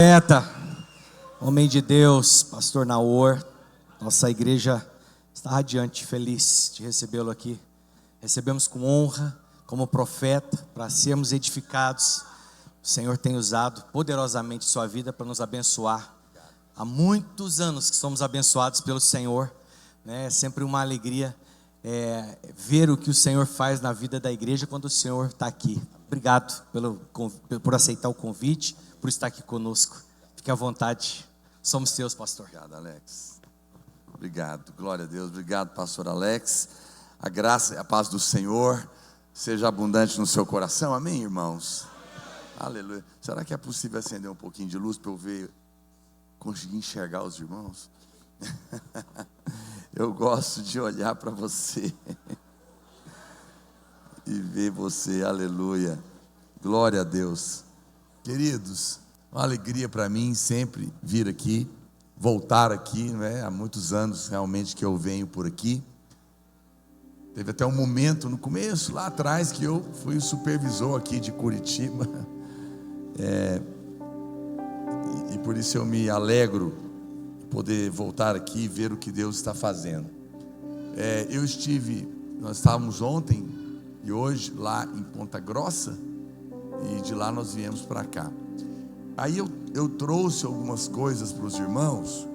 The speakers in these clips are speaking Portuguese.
Poeta, homem de Deus, pastor Naor, nossa igreja está radiante, feliz de recebê-lo aqui. Recebemos com honra, como profeta, para sermos edificados. O Senhor tem usado poderosamente sua vida para nos abençoar. Há muitos anos que somos abençoados pelo Senhor, né? É sempre uma alegria ver o que o Senhor faz na vida da igreja quando o Senhor está aqui. Obrigado por aceitar o convite, por estar aqui conosco. Fique à vontade, somos teus, pastor. Obrigado, Alex. Obrigado, glória a Deus. Obrigado, pastor Alex. A graça e a paz do Senhor seja abundante no seu coração, amém, irmãos? Aleluia. Será que é possível acender um pouquinho de luz para eu ver, conseguir enxergar os irmãos? Eu gosto de olhar para você e ver você, aleluia. Glória a Deus. Queridos, uma alegria para mim sempre vir aqui, voltar aqui, né? Há muitos anos realmente que eu venho por aqui. Teve até um momento no começo, lá atrás, que eu fui o supervisor aqui de Curitiba. E por isso eu me alegro de poder voltar aqui e ver o que Deus está fazendo. Nós estávamos ontem e hoje lá em Ponta Grossa, e de lá nós viemos para cá. Aí eu trouxe algumas coisas para os irmãos,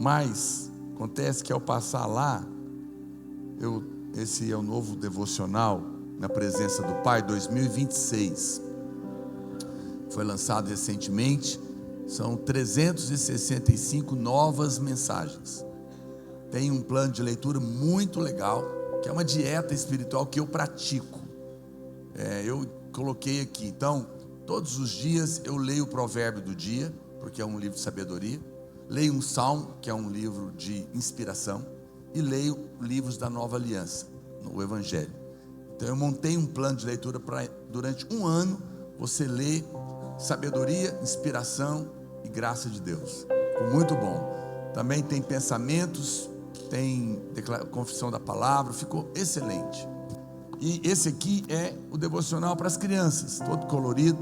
mas acontece que ao passar lá, esse é o novo devocional na presença do Pai 2026, foi lançado recentemente. São 365 novas mensagens. Tem um plano de leitura muito legal, que é uma dieta espiritual que eu pratico. Eu coloquei aqui, então, todos os dias eu leio o provérbio do dia, porque é um livro de sabedoria. Leio um salmo, que é um livro de inspiração. E leio livros da Nova Aliança, no Evangelho. Então eu montei um plano de leitura para, durante um ano, você ler sabedoria, inspiração e graça de Deus. Ficou muito bom. Também tem pensamentos, tem confissão da palavra, ficou excelente. E esse aqui é o devocional para as crianças, todo colorido,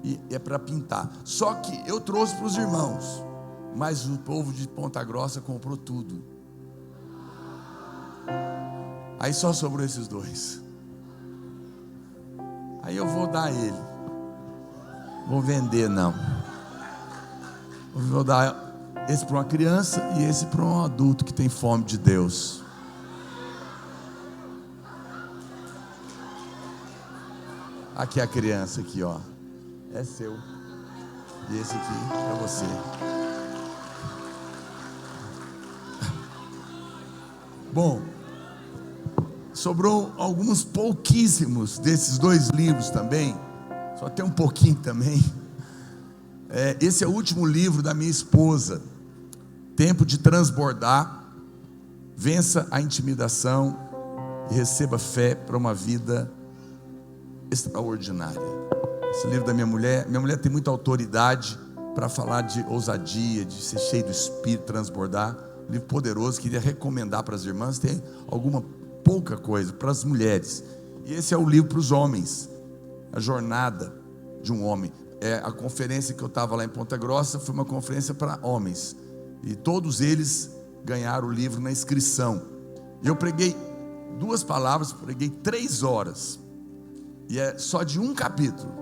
e é para pintar. Só que eu trouxe para os irmãos, mas o povo de Ponta Grossa comprou tudo. Aí só sobrou esses dois. Aí eu vou dar ele. Vou vender não. Vou dar esse para uma criança e esse para um adulto que tem fome de Deus. Aqui é a criança aqui, ó. É seu. E esse aqui é você. Bom, sobrou alguns pouquíssimos desses dois livros também. Só tem um pouquinho também. Esse é o último livro da minha esposa. Tempo de transbordar. Vença a intimidação e receba fé para uma vida extraordinária. Esse livro da minha mulher tem muita autoridade para falar de ousadia, de ser cheio do Espírito, transbordar. Um livro poderoso, queria recomendar para as irmãs. Tem alguma pouca coisa para as mulheres. E esse é o livro para os homens, a jornada de um homem. A conferência que eu estava lá em Ponta Grossa foi uma conferência para homens, e todos eles ganharam o livro na inscrição. E eu preguei 2 palavras, preguei 3 horas, e é só de um capítulo.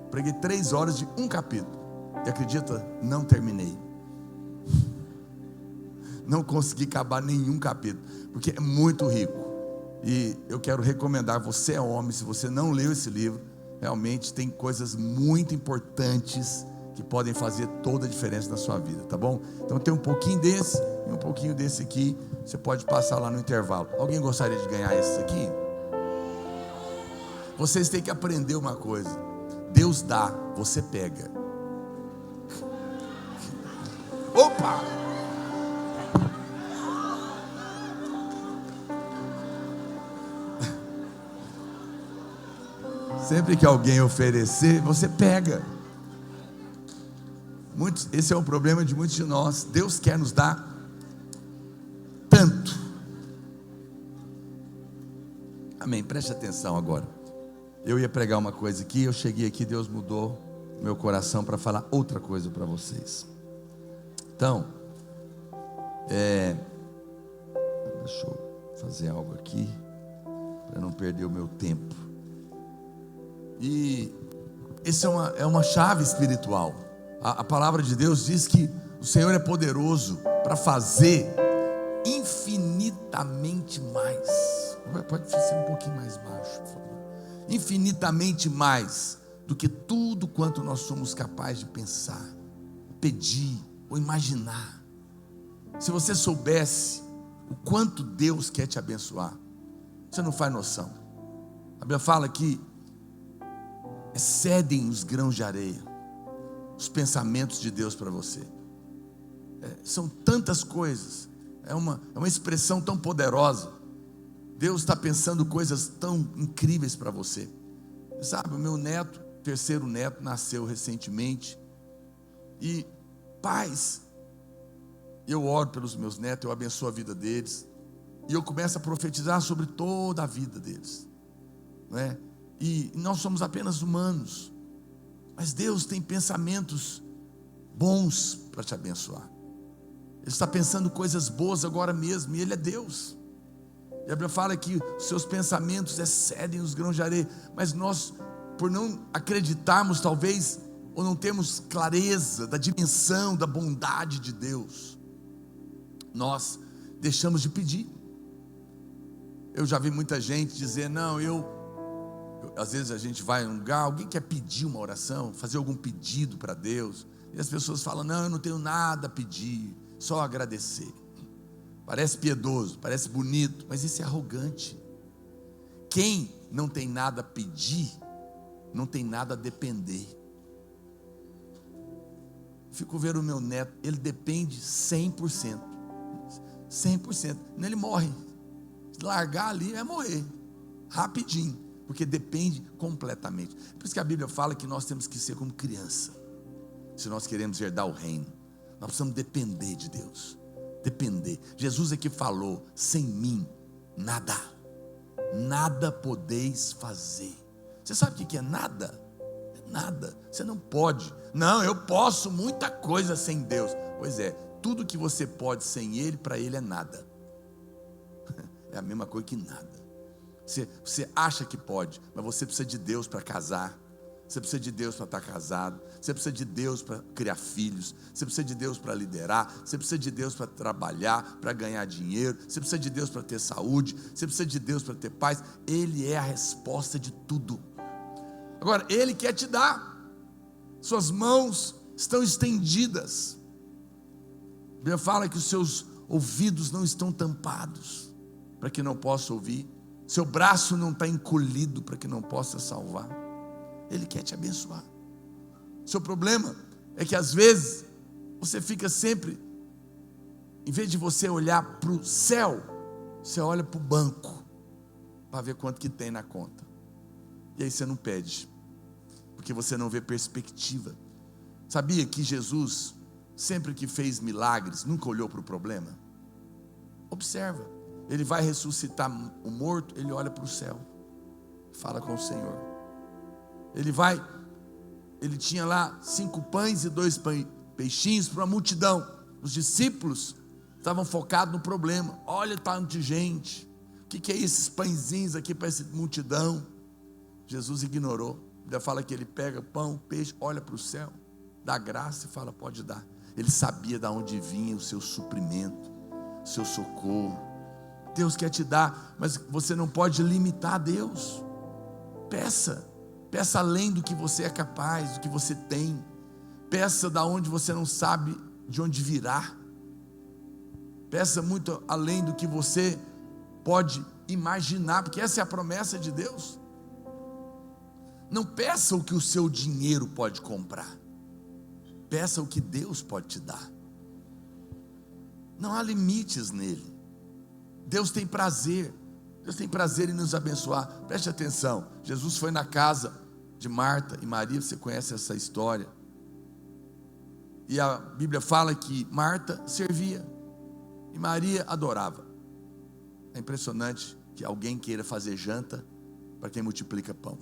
Preguei 3 horas de um capítulo, e acredita, não terminei. Não consegui acabar nenhum capítulo, porque é muito rico. E eu quero recomendar, você é homem, se você não leu esse livro, realmente tem coisas muito importantes que podem fazer toda a diferença na sua vida, tá bom? Então tem um pouquinho desse e um pouquinho desse aqui. Você pode passar lá no intervalo. Alguém gostaria de ganhar esses aqui? Vocês têm que aprender uma coisa: Deus dá, você pega. Opa! Sempre que alguém oferecer, você pega. Esse é o problema de muitos de nós. Deus quer nos dar tanto. Amém, preste atenção agora. Eu ia pregar uma coisa aqui, eu cheguei aqui, Deus mudou meu coração para falar outra coisa para vocês. Então, deixa eu fazer algo aqui para não perder o meu tempo. E essa é uma chave espiritual. A palavra de Deus diz que o Senhor é poderoso para fazer infinitamente mais. Pode ser um pouquinho mais baixo, por favor. Infinitamente mais do que tudo quanto nós somos capazes de pensar, pedir ou imaginar. Se você soubesse o quanto Deus quer te abençoar, você não faz noção. A Bíblia fala que excedem os grãos de areia os pensamentos de Deus para você. São tantas coisas, é uma expressão tão poderosa. Deus está pensando coisas tão incríveis para você. Sabe, o meu neto, terceiro neto, nasceu recentemente. E pais, eu oro pelos meus netos, eu abençoo a vida deles, e eu começo a profetizar sobre toda a vida deles, não é? E nós somos apenas humanos, mas Deus tem pensamentos bons para te abençoar. Ele está pensando coisas boas agora mesmo, e Ele é Deus. E a Bíblia fala que os seus pensamentos excedem os grãos de areia, mas nós, por não acreditarmos talvez, ou não temos clareza da dimensão, da bondade de Deus, nós deixamos de pedir. Eu já vi muita gente dizer, não, às vezes a gente vai em um lugar, alguém quer pedir uma oração, fazer algum pedido para Deus, e as pessoas falam, não, eu não tenho nada a pedir, só agradecer. Parece piedoso, parece bonito, mas isso é arrogante. Quem não tem nada a pedir, não tem nada a depender. Fico vendo o meu neto, ele depende 100%. 100%, ele morre. Se largar ali, vai morrer, rapidinho, porque depende completamente. Por isso que a Bíblia fala que nós temos que ser como criança, se nós queremos herdar o reino. Nós precisamos depender de Deus, depender. Jesus é que falou, sem mim, nada podeis fazer. Você sabe o que é nada? Nada, você não pode. Não, eu posso muita coisa sem Deus. Pois é, tudo que você pode sem Ele, para Ele é nada. É a mesma coisa que nada. Você acha que pode, mas você precisa de Deus para casar. Você precisa de Deus para estar casado. Você precisa de Deus para criar filhos. Você precisa de Deus para liderar. Você precisa de Deus para trabalhar, para ganhar dinheiro. Você precisa de Deus para ter saúde. Você precisa de Deus para ter paz. Ele é a resposta de tudo. Agora, Ele quer te dar. Suas mãos estão estendidas. A Bíblia fala que os seus ouvidos não estão tampados, para que não possa ouvir. Seu braço não está encolhido, para que não possa salvar. Ele quer te abençoar. Seu problema é que às vezes você fica sempre, em vez de você olhar para o céu, você olha para o banco, para ver quanto que tem na conta. E aí você não pede, porque você não vê perspectiva. Sabia que Jesus, sempre que fez milagres, nunca olhou para o problema? Observa, Ele vai ressuscitar o morto, Ele olha para o céu, fala com o Senhor. Ele tinha lá 5 pães e 2 peixinhos para uma multidão. Os discípulos estavam focados no problema. Olha tanto de gente, o que é esses pãezinhos aqui para essa multidão? Jesus ignorou. Ele fala que ele pega pão, peixe, olha para o céu, dá graça e fala, pode dar. Ele sabia de onde vinha o seu suprimento, o seu socorro. Deus quer te dar, mas você não pode limitar Deus. Peça além do que você é capaz, do que você tem. Peça da onde você não sabe de onde virá. Peça muito além do que você pode imaginar, porque essa é a promessa de Deus. Não peça o que o seu dinheiro pode comprar. Peça o que Deus pode te dar. Não há limites nele. Deus tem prazer em nos abençoar. Preste atenção, Jesus foi na casa de Marta e Maria, você conhece essa história, e a Bíblia fala que Marta servia e Maria adorava. É impressionante que alguém queira fazer janta para quem multiplica pão.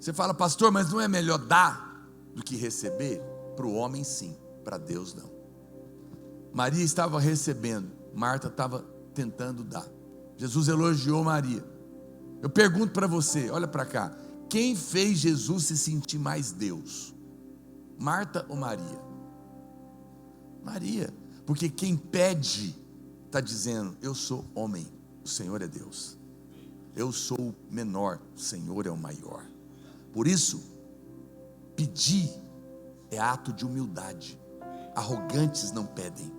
Você fala, pastor, mas não é melhor dar do que receber? Para o homem sim, para Deus não. Maria estava recebendo, Marta estava tentando dar. Jesus elogiou Maria. Eu pergunto para você, olha para cá, quem fez Jesus se sentir mais Deus? Marta ou Maria? Maria, porque quem pede está dizendo, eu sou homem, o Senhor é Deus. Eu sou o menor, o Senhor é o maior. Por isso, pedir é ato de humildade. Arrogantes não pedem.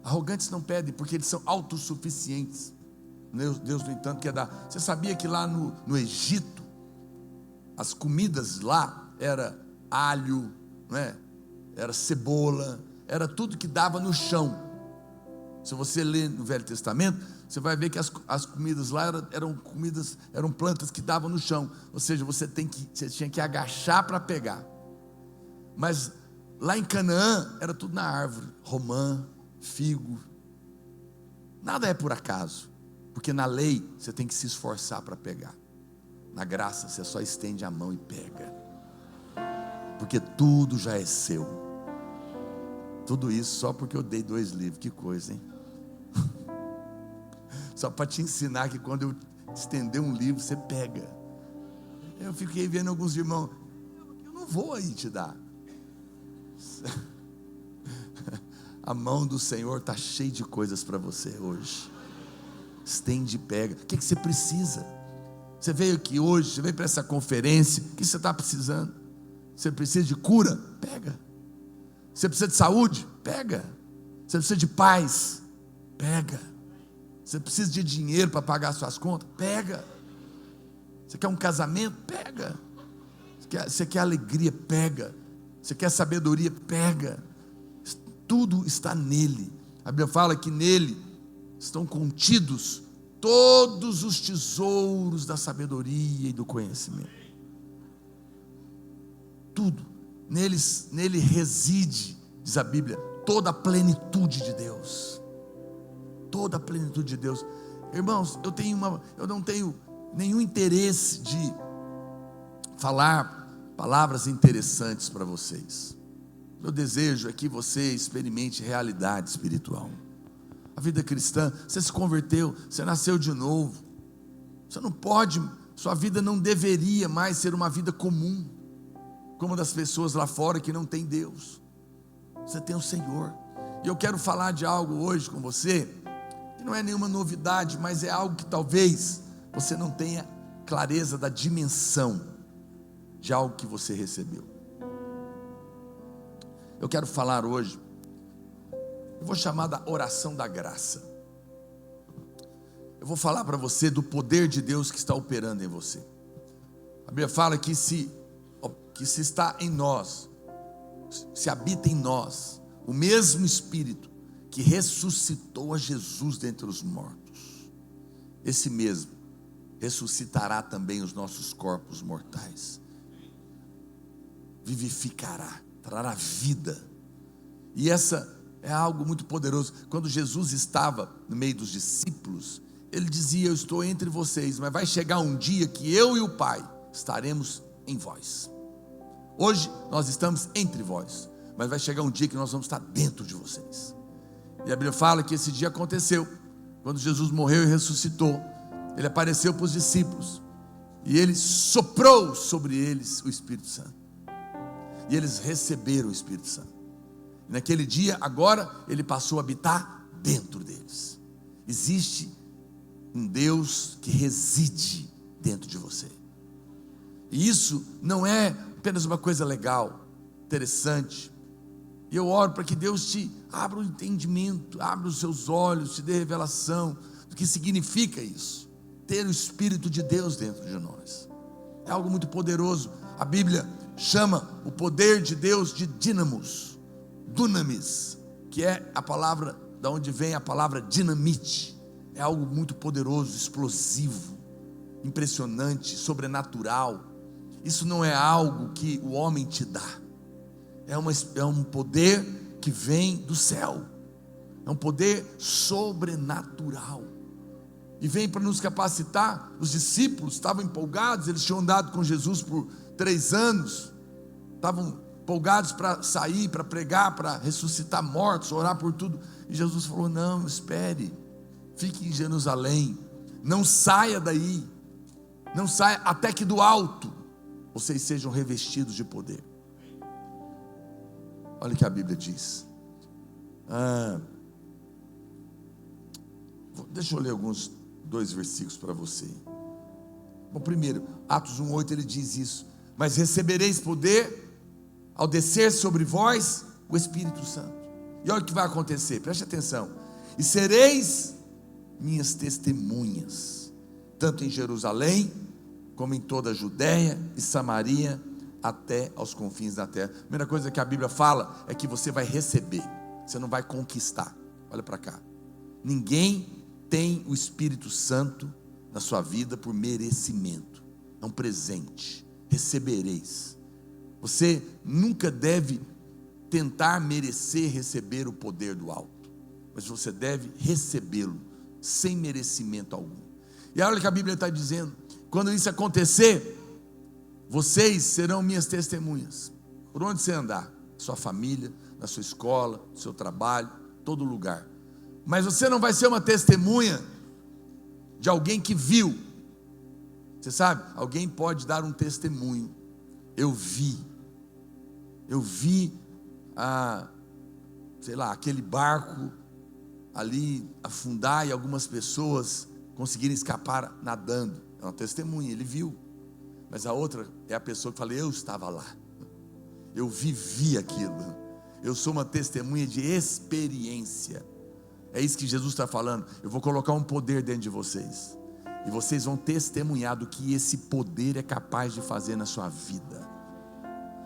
Arrogantes não pedem porque eles são autossuficientes. Deus, no entanto, quer dar. Você sabia que lá no Egito, as comidas lá era alho, não é? Era cebola, era tudo que dava no chão. Se você ler no Velho Testamento, você vai ver que as comidas lá eram plantas que davam no chão. Ou seja, você tinha que agachar para pegar. Mas lá em Canaã era tudo na árvore, romã, figo. Nada é por acaso. Porque na lei você tem que se esforçar para pegar. Na graça você só estende a mão e pega. Porque tudo já é seu. Tudo isso só porque eu dei 2 livros. Que coisa, hein? Só para te ensinar que quando eu estender um livro você pega. Eu fiquei vendo alguns irmãos, eu não vou aí te dar. A mão do Senhor está cheia de coisas para você hoje. Estende e pega. O que você precisa? Você veio aqui hoje, você veio para essa conferência. O que você está precisando? Você precisa de cura? Pega. Você precisa de saúde? Pega. Você precisa de paz? Pega. Você precisa de dinheiro para pagar suas contas? Pega. Você quer um casamento? Pega. Você quer alegria? Pega. Você quer sabedoria? Pega. Tudo está nele. A Bíblia fala que nele estão contidos todos os tesouros da sabedoria e do conhecimento. Tudo. Nele reside, diz a Bíblia, toda a plenitude de Deus. Toda a plenitude de Deus. Irmãos, eu não tenho nenhum interesse de falar palavras interessantes para vocês. Meu desejo é que você experimente realidade espiritual. A vida cristã, você se converteu, você nasceu de novo. Você não pode, sua vida não deveria mais ser uma vida comum, como das pessoas lá fora que não tem Deus. Você tem o Senhor. E eu quero falar de algo hoje com você, que não é nenhuma novidade, mas é algo que talvez você não tenha clareza da dimensão de algo que você recebeu. Eu quero falar hoje, eu vou chamar da oração da graça. Eu vou falar para você do poder de Deus que está operando em você. A Bíblia fala que se está em nós, se habita em nós, o mesmo Espírito que ressuscitou a Jesus dentre os mortos, esse mesmo ressuscitará também os nossos corpos mortais, vivificará, trará vida. E essa é algo muito poderoso. Quando Jesus estava no meio dos discípulos, ele dizia: eu estou entre vocês, mas vai chegar um dia que eu e o Pai estaremos em vós. Hoje nós estamos entre vós, mas vai chegar um dia que nós vamos estar dentro de vocês. E a Bíblia fala que esse dia aconteceu quando Jesus morreu e ressuscitou. Ele apareceu para os discípulos e ele soprou sobre eles o Espírito Santo, e eles receberam o Espírito Santo. E naquele dia, agora, ele passou a habitar dentro deles. Existe um Deus que reside dentro de você. E isso não é apenas uma coisa legal, interessante. E eu oro para que Deus te abra o entendimento, abra os seus olhos, te dê revelação do que significa isso, ter o Espírito de Deus dentro de nós. É algo muito poderoso. A Bíblia chama o poder de Deus de dínamos, dunamis, que é a palavra da onde vem a palavra dinamite. É algo muito poderoso, explosivo, impressionante, sobrenatural. Isso não é algo que o homem te dá, é um poder que vem do céu, é um poder sobrenatural. e vem para nos capacitar. Os discípulos estavam empolgados, eles tinham andado com Jesus por 3 anos, estavam empolgados para sair, para pregar, para ressuscitar mortos, orar por tudo. E Jesus falou: não, espere, fique em Jerusalém, não saia daí, não saia até que do alto vocês sejam revestidos de poder. Olha o que a Bíblia diz. Deixa eu ler 2 versículos para você. Bom, primeiro, Atos 1:8, ele diz isso: mas recebereis poder ao descer sobre vós o Espírito Santo. E olha o que vai acontecer, preste atenção: e sereis minhas testemunhas, tanto em Jerusalém, como em toda a Judéia e Samaria, até aos confins da terra. A primeira coisa que a Bíblia fala é que você vai receber, você não vai conquistar. Olha para cá, ninguém tem o Espírito Santo na sua vida por merecimento, é um presente, recebereis. Você nunca deve tentar merecer receber o poder do alto, mas você deve recebê-lo sem merecimento algum. E olha o que a Bíblia está dizendo: quando isso acontecer, vocês serão minhas testemunhas, por onde você andar, na sua família, na sua escola, no seu trabalho, todo lugar. Mas você não vai ser uma testemunha de alguém que viu. Você sabe, alguém pode dar um testemunho: eu vi aquele barco ali afundar e algumas pessoas conseguirem escapar nadando. É uma testemunha, ele viu. Mas a outra é a pessoa que fala: eu estava lá, eu vivi aquilo. Eu sou uma testemunha de experiência. É isso que Jesus está falando: eu vou colocar um poder dentro de vocês, e vocês vão testemunhar do que esse poder é capaz de fazer na sua vida.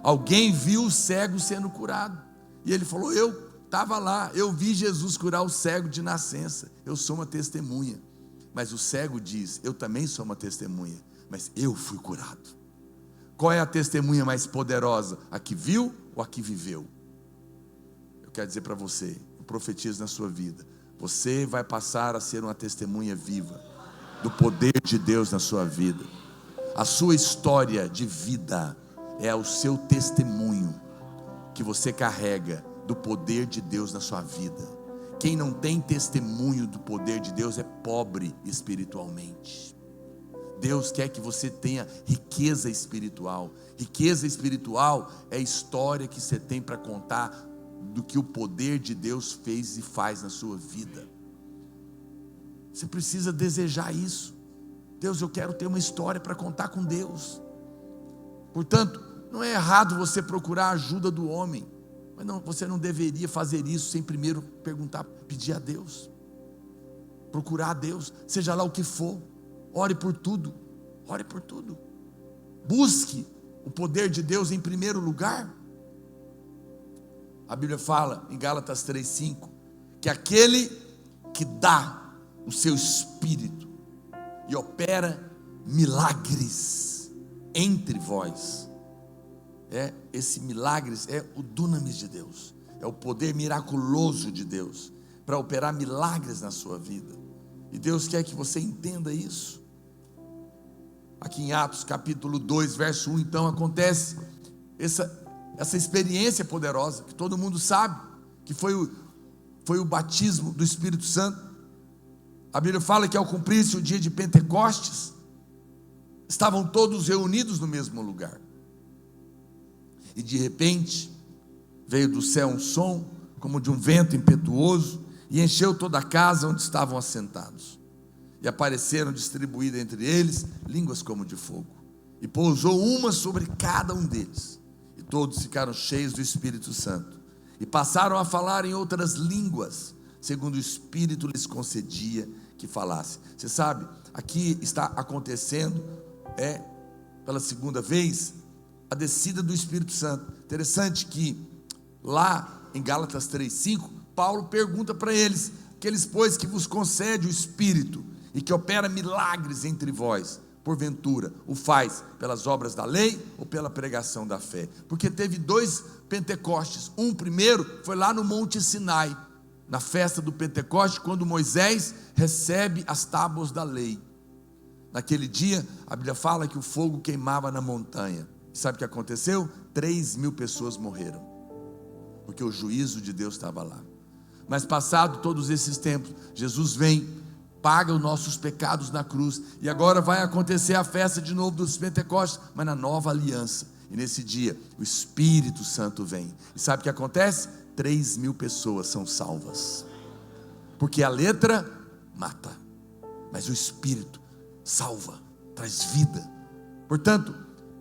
Alguém viu o cego sendo curado, e ele falou: eu estava lá, eu vi Jesus curar o cego de nascença, eu sou uma testemunha. Mas o cego diz: eu também sou uma testemunha, mas eu fui curado. Qual é a testemunha mais poderosa? A que viu ou a que viveu? Eu quero dizer para você, eu profetizo na sua vida: você vai passar a ser uma testemunha viva do poder de Deus na sua vida. A sua história de vida é o seu testemunho que você carrega do poder de Deus na sua vida. Quem não tem testemunho do poder de Deus é pobre espiritualmente. Deus quer que você tenha riqueza espiritual. Riqueza espiritual é a história que você tem para contar do que o poder de Deus fez e faz na sua vida. Você precisa desejar isso. Deus, eu quero ter uma história para contar com Deus. Portanto, não é errado você procurar a ajuda do homem, mas você não deveria fazer isso sem primeiro pedir a Deus, procurar a Deus, seja lá o que for. Ore por tudo, busque o poder de Deus em primeiro lugar. A Bíblia fala em Gálatas 3:5 que aquele que dá o seu Espírito e opera milagres entre vós, esse milagres é o dunamis de Deus, é o poder miraculoso de Deus para operar milagres na sua vida. E Deus quer que você entenda isso. Aqui em Atos capítulo 2 verso 1, então acontece essa experiência poderosa, que todo mundo sabe, que foi o batismo do Espírito Santo. A Bíblia fala que ao cumprir-se o dia de Pentecostes, estavam todos reunidos no mesmo lugar, e de repente veio do céu um som como de um vento impetuoso, e encheu toda a casa onde estavam assentados, e apareceram distribuídas entre eles línguas como de fogo, e pousou uma sobre cada um deles, e todos ficaram cheios do Espírito Santo, e passaram a falar em outras línguas, segundo o Espírito lhes concedia que falasse. Você sabe, aqui está acontecendo, pela segunda vez, a descida do Espírito Santo. Interessante que lá em Gálatas 3:5, Paulo pergunta para eles: aqueles pois que vos concede o Espírito e que opera milagres entre vós, porventura o faz pelas obras da lei ou pela pregação da fé? Porque teve 2 Pentecostes. Primeiro foi lá no Monte Sinai, na festa do Pentecoste, quando Moisés recebe as tábuas da lei. Naquele dia, a Bíblia fala que o fogo queimava na montanha. E sabe o que aconteceu? 3.000 pessoas morreram, porque o juízo de Deus estava lá. Mas passado todos esses tempos, Jesus vem, paga os nossos pecados na cruz, e agora vai acontecer a festa de novo dos Pentecostes, mas na nova aliança. E nesse dia, o Espírito Santo vem. E sabe o que acontece? 3.000 pessoas são salvas, porque a letra mata, mas o Espírito salva, traz vida. Portanto,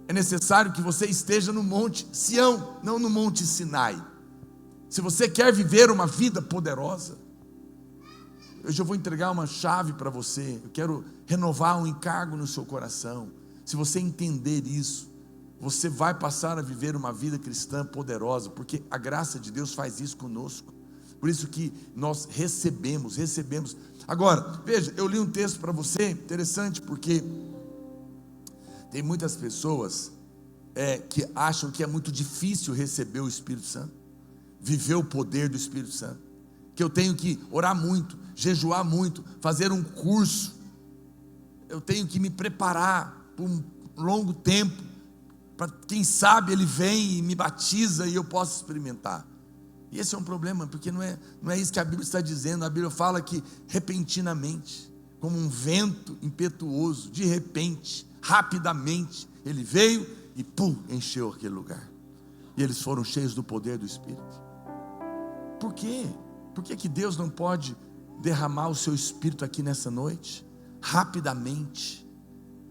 é necessário que você esteja no Monte Sião, não no Monte Sinai. Se você quer viver uma vida poderosa, hoje eu vou entregar uma chave para você. Eu quero renovar um encargo no seu coração. Se você entender isso, você vai passar a viver uma vida cristã poderosa, porque a graça de Deus faz isso conosco. Por isso que nós recebemos. Agora, veja, eu li um texto para você, interessante, porque tem muitas pessoas que acham que é muito difícil receber o Espírito Santo, viver o poder do Espírito Santo, que eu tenho que orar muito, jejuar muito, fazer um curso, eu tenho que me preparar por um longo tempo, para quem sabe Ele vem e me batiza e eu posso experimentar. E esse é um problema, porque não é isso que a Bíblia está dizendo. A Bíblia fala que repentinamente, como um vento impetuoso, de repente, rapidamente, Ele veio e pum, encheu aquele lugar, e eles foram cheios do poder do Espírito. Por quê? Por que Deus não pode derramar o seu Espírito aqui nessa noite? Rapidamente.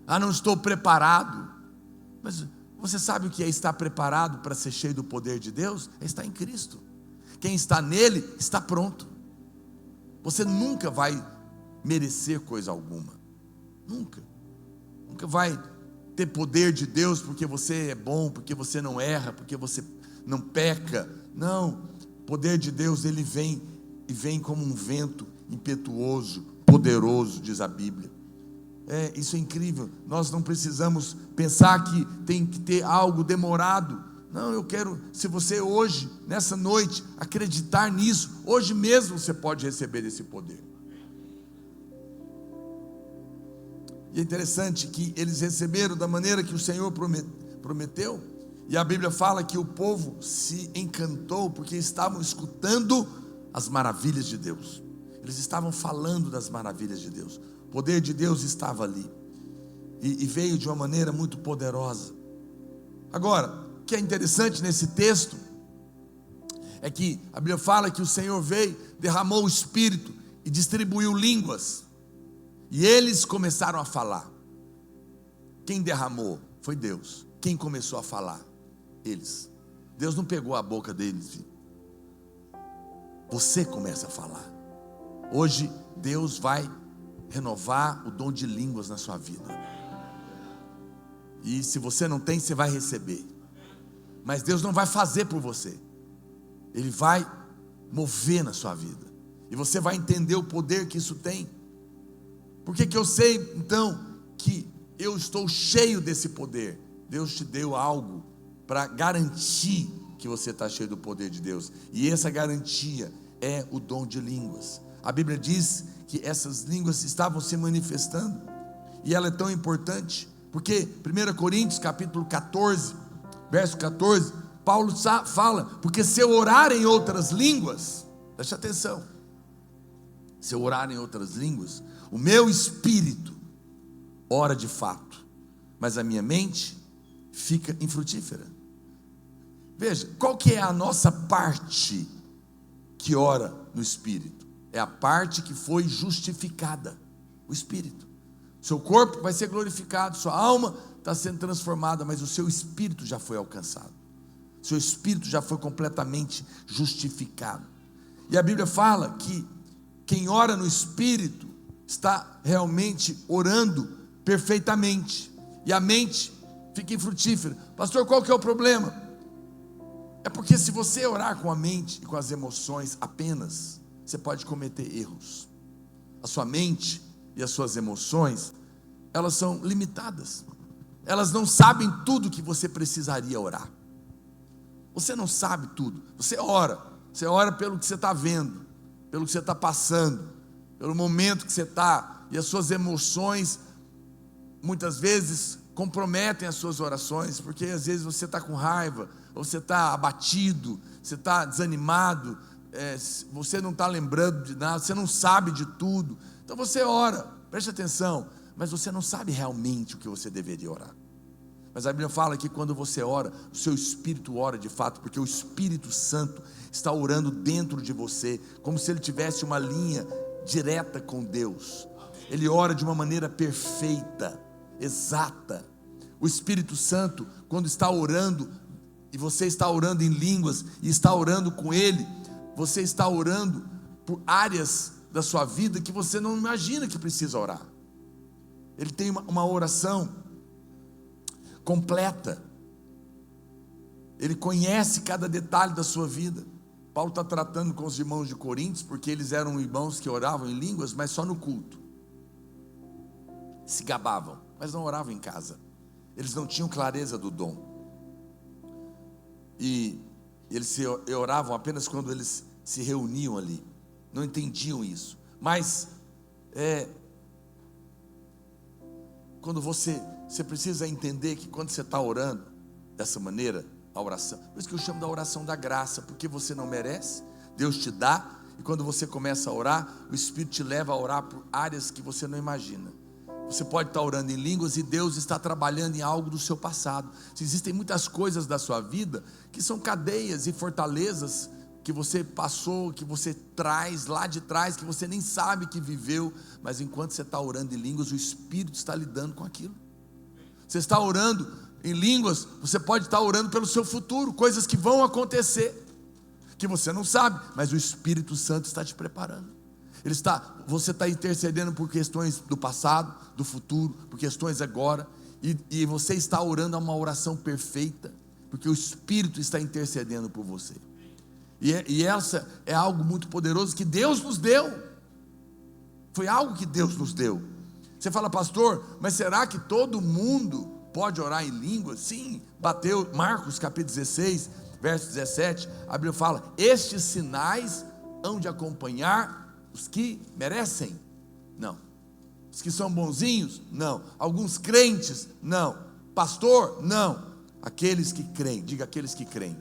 Não estou preparado. Mas você sabe o que é estar preparado para ser cheio do poder de Deus? É estar em Cristo. Quem está nele, está pronto. Você nunca vai merecer coisa alguma. Nunca vai ter poder de Deus porque você é bom, porque você não erra, porque você não peca. Não, o poder de Deus, ele vem, e vem como um vento impetuoso, poderoso, diz a Bíblia. Isso é incrível. Nós não precisamos pensar que tem que ter algo demorado. Não, eu quero, se você hoje, nessa noite, acreditar nisso, hoje mesmo você pode receber esse poder. E é interessante que eles receberam da maneira que o Senhor prometeu, e a Bíblia fala que o povo se encantou, porque estavam escutando as maravilhas de Deus. Eles estavam falando das maravilhas de Deus. O poder de Deus estava ali, e veio de uma maneira muito poderosa. Agora, o que é interessante nesse texto é que a Bíblia fala que o Senhor veio, derramou o Espírito e distribuiu línguas, e eles começaram a falar. Quem derramou? Foi Deus. Quem começou a falar? Eles. Deus não pegou a boca deles. Você começa a falar. Hoje Deus vai renovar o dom de línguas na sua vida, e se você não tem, você vai receber. Mas Deus não vai fazer por você, Ele vai mover na sua vida, e você vai entender o poder que isso tem. Por que eu sei então que eu estou cheio desse poder? Deus te deu algo para garantir que você está cheio do poder de Deus, e essa garantia é o dom de línguas. A Bíblia diz que essas línguas estavam se manifestando, e ela é tão importante, porque 1 Coríntios capítulo 14, verso 14, Paulo fala, porque se eu orar em outras línguas, preste atenção, se eu orar em outras línguas, o meu espírito ora de fato, mas a minha mente fica infrutífera. Veja, qual que é a nossa parte que ora no espírito? É a parte que foi justificada, o espírito. Seu corpo vai ser glorificado, sua alma está sendo transformada, mas o seu espírito já foi alcançado, seu espírito já foi completamente justificado. E a Bíblia fala que quem ora no espírito está realmente orando perfeitamente, e a mente fica infrutífera. Pastor, qual que é o problema? É porque se você orar com a mente e com as emoções apenas, você pode cometer erros. A sua mente e as suas emoções, elas são limitadas, elas não sabem tudo que você precisaria orar. Você não sabe tudo. Você ora pelo que você está vendo, pelo que você está passando, pelo momento que você está, e as suas emoções muitas vezes comprometem as suas orações, porque às vezes você está com raiva, ou você está abatido, você está desanimado, você não está lembrando de nada, você não sabe de tudo. Então você ora, preste atenção, mas você não sabe realmente o que você deveria orar. Mas a Bíblia fala que quando você ora, o seu espírito ora de fato, porque o Espírito Santo está orando dentro de você, como se ele tivesse uma linha direta com Deus. Ele ora de uma maneira perfeita, exata. O Espírito Santo, quando está orando, e você está orando em línguas, e está orando com Ele, você está orando por áreas da sua vida que você não imagina que precisa orar. Ele tem uma oração completa. Ele conhece cada detalhe da sua vida. Paulo está tratando com os irmãos de Coríntios, porque eles eram irmãos que oravam em línguas, mas só no culto. Se gabavam, mas não oravam em casa. Eles não tinham clareza do dom. E eles oravam apenas quando eles se reuniam ali. Não entendiam isso. Mas quando você precisa entender que quando você está orando dessa maneira, a oração, por isso que eu chamo da oração da graça, porque você não merece, Deus te dá, e quando você começa a orar, o Espírito te leva a orar por áreas que você não imagina. Você pode estar orando em línguas e Deus está trabalhando em algo do seu passado. Existem muitas coisas da sua vida que são cadeias e fortalezas que você passou, que você traz lá de trás, que você nem sabe que viveu, mas enquanto você está orando em línguas, o Espírito está lidando com aquilo. Você está orando em línguas, você pode estar orando pelo seu futuro, coisas que vão acontecer, que você não sabe, mas o Espírito Santo está te preparando. Você está intercedendo por questões do passado, do futuro, por questões agora, e você está orando a uma oração perfeita, porque o Espírito está intercedendo por você. E essa é algo muito poderoso que Deus nos deu. Foi algo que Deus nos deu. Você fala, pastor, mas será que todo mundo pode orar em línguas? Sim, bateu Marcos capítulo 16, verso 17, a Bíblia fala: estes sinais hão de acompanhar os que merecem? Não. Os que são bonzinhos? Não. Alguns crentes? Não. Pastor? Não. Aqueles que creem, diga aqueles que creem.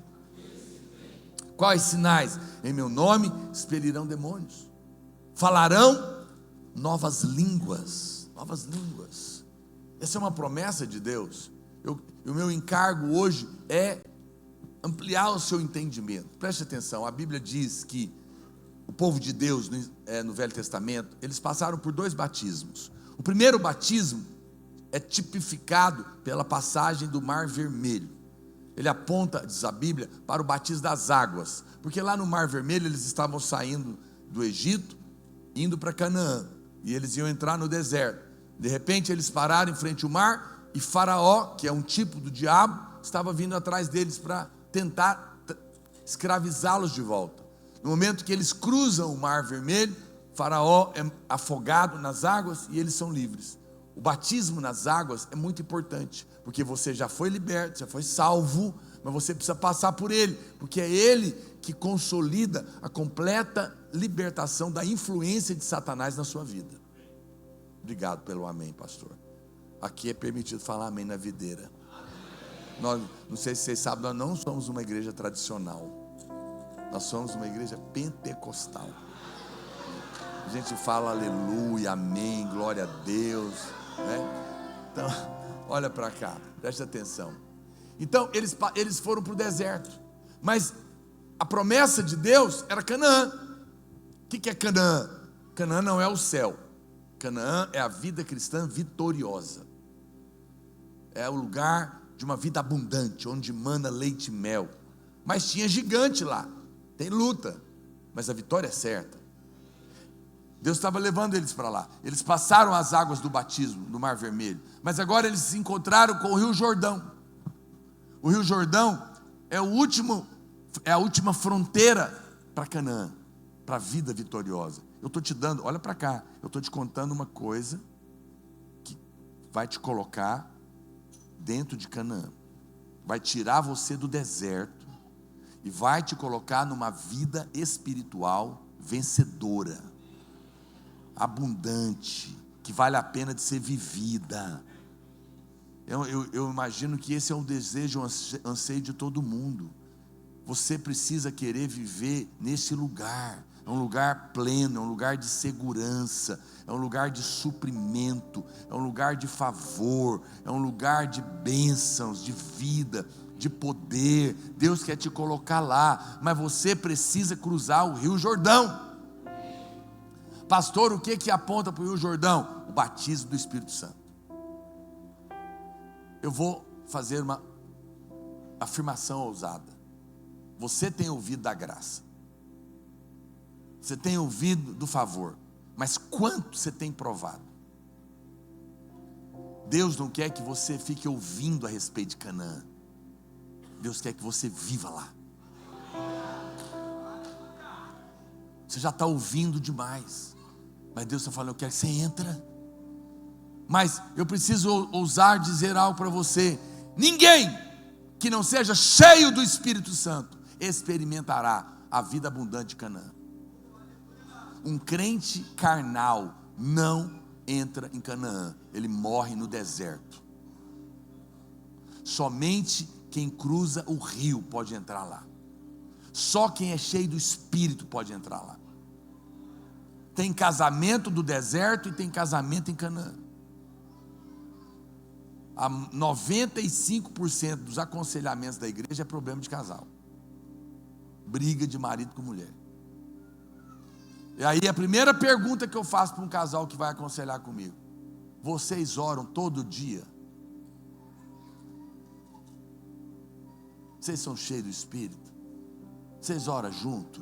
Quais sinais? Em meu nome expelirão demônios, falarão novas línguas. Novas línguas. Essa é uma promessa de Deus. O meu encargo hoje é ampliar o seu entendimento. Preste atenção, a Bíblia diz que o povo de Deus no Velho Testamento, eles passaram por 2 batismos. O primeiro batismo é tipificado pela passagem do Mar Vermelho. Ele aponta, diz a Bíblia, para o batismo das águas, porque lá no Mar Vermelho eles estavam saindo do Egito, indo para Canaã, e eles iam entrar no deserto. De repente eles pararam em frente ao mar, e Faraó, que é um tipo do diabo, estava vindo atrás deles para tentar escravizá-los de volta. No momento que eles cruzam o Mar Vermelho, Faraó é afogado nas águas e eles são livres. O batismo nas águas é muito importante, porque você já foi liberto, já foi salvo, mas você precisa passar por ele, porque é ele que consolida a completa libertação da influência de Satanás na sua vida. Obrigado pelo amém, pastor. Aqui é permitido falar amém na videira. Nós, não sei se vocês sabem, nós não somos uma igreja tradicional. Nós somos uma igreja pentecostal. A gente fala aleluia, amém, glória a Deus, né? Então, olha para cá, preste atenção. Então, eles foram para o deserto, mas a promessa de Deus era Canaã. O que é Canaã? Canaã não é o céu. Canaã é a vida cristã vitoriosa. É o lugar de uma vida abundante, onde mana leite e mel. Mas tinha gigante lá. Tem luta, mas a vitória é certa. Deus estava levando eles para lá. Eles passaram as águas do batismo, do Mar Vermelho, mas agora eles se encontraram com o Rio Jordão. O Rio Jordão é a última fronteira para Canaã, para a vida vitoriosa. Eu estou te dando, olha para cá, eu estou te contando uma coisa que vai te colocar dentro de Canaã, vai tirar você do deserto e vai te colocar numa vida espiritual vencedora, abundante, que vale a pena de ser vivida. Eu imagino que esse é um desejo, um anseio de todo mundo. Você precisa querer viver nesse lugar. É um lugar pleno, é um lugar de segurança, é um lugar de suprimento, é um lugar de favor, é um lugar de bênçãos, de vida, de poder. Deus quer te colocar lá, mas você precisa cruzar o Rio Jordão. Pastor, o que aponta para o Rio Jordão? O batismo do Espírito Santo. Eu vou fazer uma afirmação ousada. Você tem ouvido da graça, você tem ouvido do favor, mas quanto você tem provado? Deus não quer que você fique ouvindo a respeito de Canaã. Deus quer que você viva lá. Você já está ouvindo demais, mas Deus está falando, eu quero que você entra. Mas eu preciso ousar dizer algo para você: ninguém que não seja cheio do Espírito Santo experimentará a vida abundante de Canaã. Um crente carnal não entra em Canaã, ele morre no deserto. Somente quem cruza o rio pode entrar lá. Só quem é cheio do Espírito pode entrar lá. Tem casamento do deserto e tem casamento em Canaã. 95% dos aconselhamentos da igreja é problema de casal, briga de marido com mulher. E aí a primeira pergunta que eu faço para um casal que vai aconselhar comigo: vocês oram todo dia? Vocês são cheios do Espírito? Vocês oram junto?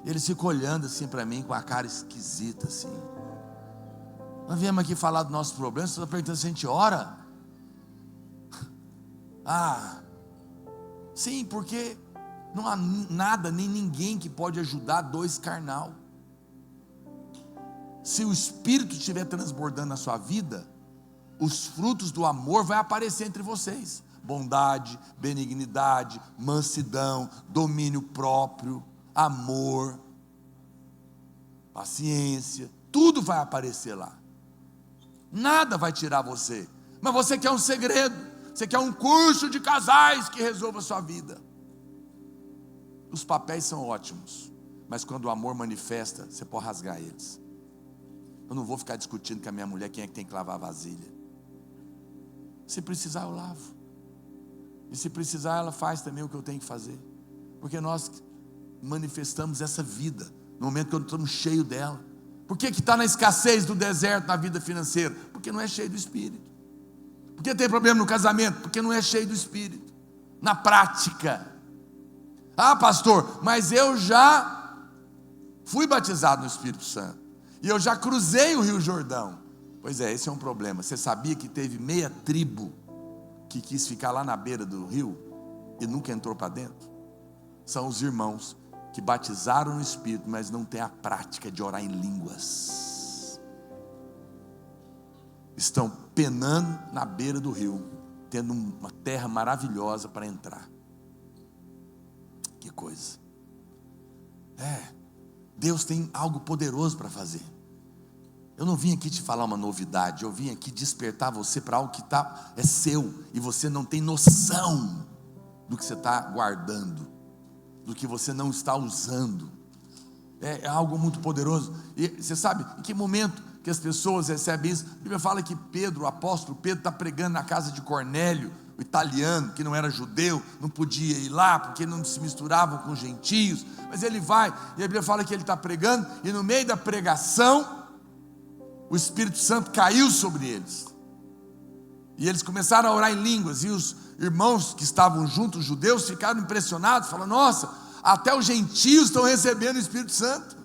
Eles ficam olhando assim para mim com a cara esquisita assim. Nós viemos aqui falar dos nossos problemas, você está perguntando se a gente ora? Sim, porque não há nada nem ninguém que pode ajudar dois carnal. Se o Espírito estiver transbordando na sua vida, os frutos do amor vão aparecer entre vocês: bondade, benignidade, mansidão, domínio próprio, amor, paciência, tudo vai aparecer lá. Nada vai tirar você. Mas você quer um segredo, você quer um curso de casais que resolva a sua vida. Os papéis são ótimos, mas quando o amor manifesta, você pode rasgar eles. Eu não vou ficar discutindo com a minha mulher quem é que tem que lavar a vasilha. Se precisar eu lavo, e se precisar ela faz também o que eu tenho que fazer, porque nós manifestamos essa vida no momento que eu estamos cheios dela. Por que está na escassez do deserto na vida financeira? Porque não é cheio do Espírito. Por que tem problema no casamento? Porque não é cheio do Espírito. Na prática: pastor, mas eu já fui batizado no Espírito Santo, e eu já cruzei o Rio Jordão. Pois é, esse é um problema. Você sabia que teve meia tribo que quis ficar lá na beira do rio e nunca entrou para dentro? São os irmãos que batizaram no Espírito, mas não têm a prática de orar em línguas. Estão penando na beira do rio, tendo uma terra maravilhosa para entrar. Que coisa. Deus tem algo poderoso para fazer. Eu não vim aqui te falar uma novidade, eu vim aqui despertar você para algo que é seu, e você não tem noção do que você está guardando, do que você não está usando. É algo muito poderoso. E você sabe em que momento que as pessoas recebem isso? A Bíblia fala que Pedro, o apóstolo Pedro, está pregando na casa de Cornélio, o italiano, que não era judeu, não podia ir lá, porque não se misturavam com os gentios, mas ele vai, e a Bíblia fala que ele está pregando, e no meio da pregação, o Espírito Santo caiu sobre eles, e eles começaram a orar em línguas, e os irmãos que estavam juntos, os judeus, ficaram impressionados, falando: nossa, até os gentios estão recebendo o Espírito Santo.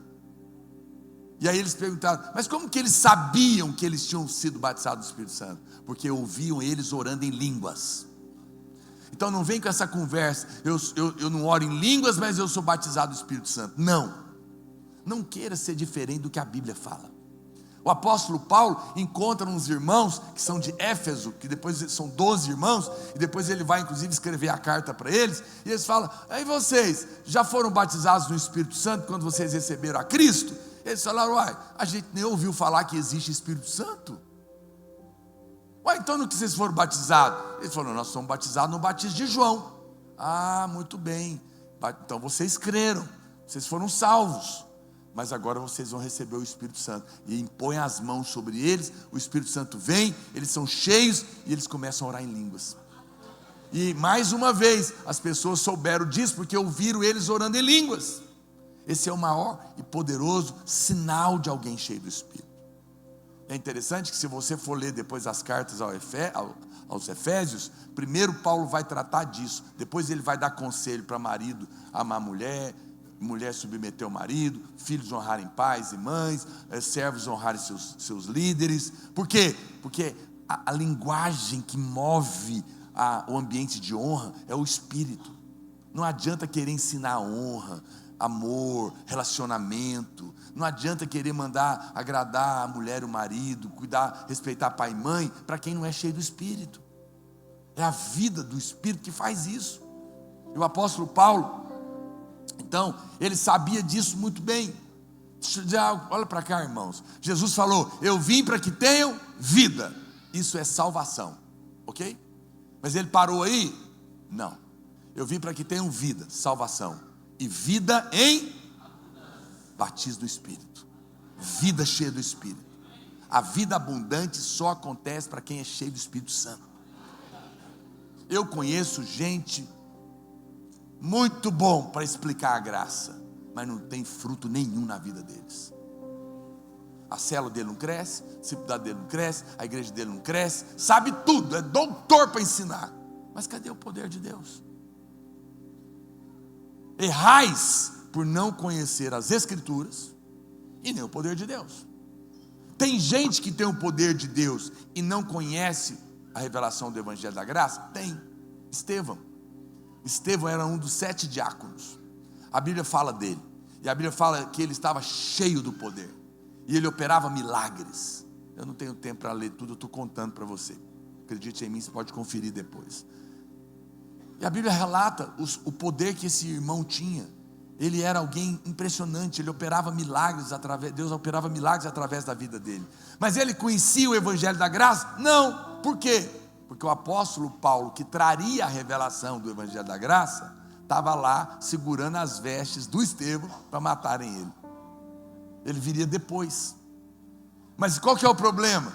E aí eles perguntaram: mas como que eles sabiam que eles tinham sido batizados do Espírito Santo? Porque ouviam eles orando em línguas. Então não vem com essa conversa: eu não oro em línguas, mas eu sou batizado do Espírito Santo. Não queira ser diferente do que a Bíblia fala. O apóstolo Paulo encontra uns irmãos que são de Éfeso, que depois são 12 irmãos, e depois ele vai inclusive escrever a carta para eles, e eles falam: aí vocês já foram batizados no Espírito Santo quando vocês receberam a Cristo? Eles falaram: uai, a gente nem ouviu falar que existe Espírito Santo. Uai, então no que vocês foram batizados? Eles falaram: nós somos batizados no batismo de João. Ah, muito bem, então vocês creram, vocês foram salvos. Mas agora vocês vão receber o Espírito Santo, e impõe as mãos sobre eles, o Espírito Santo vem, eles são cheios, e eles começam a orar em línguas. E mais uma vez, as pessoas souberam disso, porque ouviram eles orando em línguas. Esse é o maior e poderoso sinal de alguém cheio do Espírito. É interessante que se você for ler depois as cartas aos Efésios, primeiro Paulo vai tratar disso, depois ele vai dar conselho para marido amar mulher submeter o marido, filhos honrarem pais e mães, servos honrarem seus líderes. Por quê? Porque a linguagem que move o ambiente de honra é o Espírito. Não adianta querer ensinar honra, amor, relacionamento. Não adianta querer mandar agradar a mulher e o marido, cuidar, respeitar pai e mãe, para quem não é cheio do Espírito. É a vida do Espírito que faz isso. E o apóstolo Paulo, então, ele sabia disso muito bem. Olha para cá, irmãos. Jesus falou: eu vim para que tenham vida. Isso é salvação, ok? Mas ele parou aí? Não. Eu vim para que tenham vida, salvação, e vida em batismo do Espírito. Vida cheia do Espírito. A vida abundante só acontece para quem é cheio do Espírito Santo. Eu conheço gente muito bom para explicar a graça, mas não tem fruto nenhum na vida deles. A célula dele não cresce, a discipulado dele não cresce, a igreja dele não cresce, sabe tudo, é doutor para ensinar, mas cadê o poder de Deus? Errais por não conhecer as Escrituras e nem o poder de Deus. Tem gente que tem o poder de Deus e não conhece a revelação do Evangelho da Graça? Tem. Estevão era um dos 7 diáconos. A Bíblia fala dele, e a Bíblia fala que ele estava cheio do poder, e ele operava milagres. Eu não tenho tempo para ler tudo, eu estou contando para você. Acredite em mim, você pode conferir depois. E a Bíblia relata o poder que esse irmão tinha. Ele era alguém impressionante, ele operava milagres Deus operava milagres através da vida dele. Mas ele conhecia o Evangelho da Graça? Não. Por quê? Porque o apóstolo Paulo, que traria a revelação do Evangelho da Graça, estava lá segurando as vestes do Estevão para matarem ele. Ele viria depois. Mas qual que é o problema?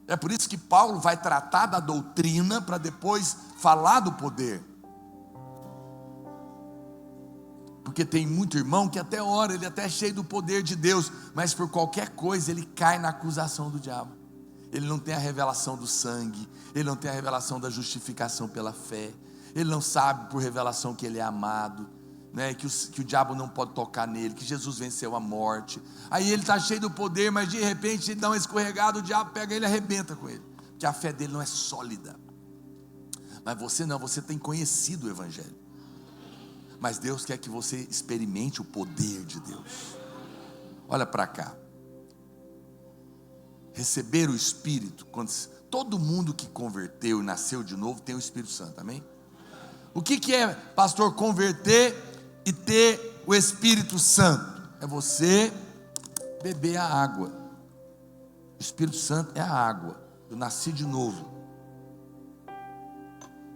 É por isso que Paulo vai tratar da doutrina para depois falar do poder. Porque tem muito irmão que até ora, ele até é cheio do poder de Deus, mas por qualquer coisa ele cai na acusação do diabo. Ele não tem a revelação do sangue, ele não tem a revelação da justificação pela fé, ele não sabe por revelação que ele é amado, né? que o diabo não pode tocar nele, que Jesus venceu a morte. Aí ele está cheio do poder, mas de repente ele dá uma escorregada, o diabo pega ele e arrebenta com ele, que a fé dele não é sólida. Mas você não, você tem conhecido o Evangelho, mas Deus quer que você experimente o poder de Deus. Olha para cá. Receber o Espírito, todo mundo que converteu e nasceu de novo tem o Espírito Santo, amém? O que é, pastor, converter e ter o Espírito Santo? É você beber a água. O Espírito Santo é a água. Eu nasci de novo,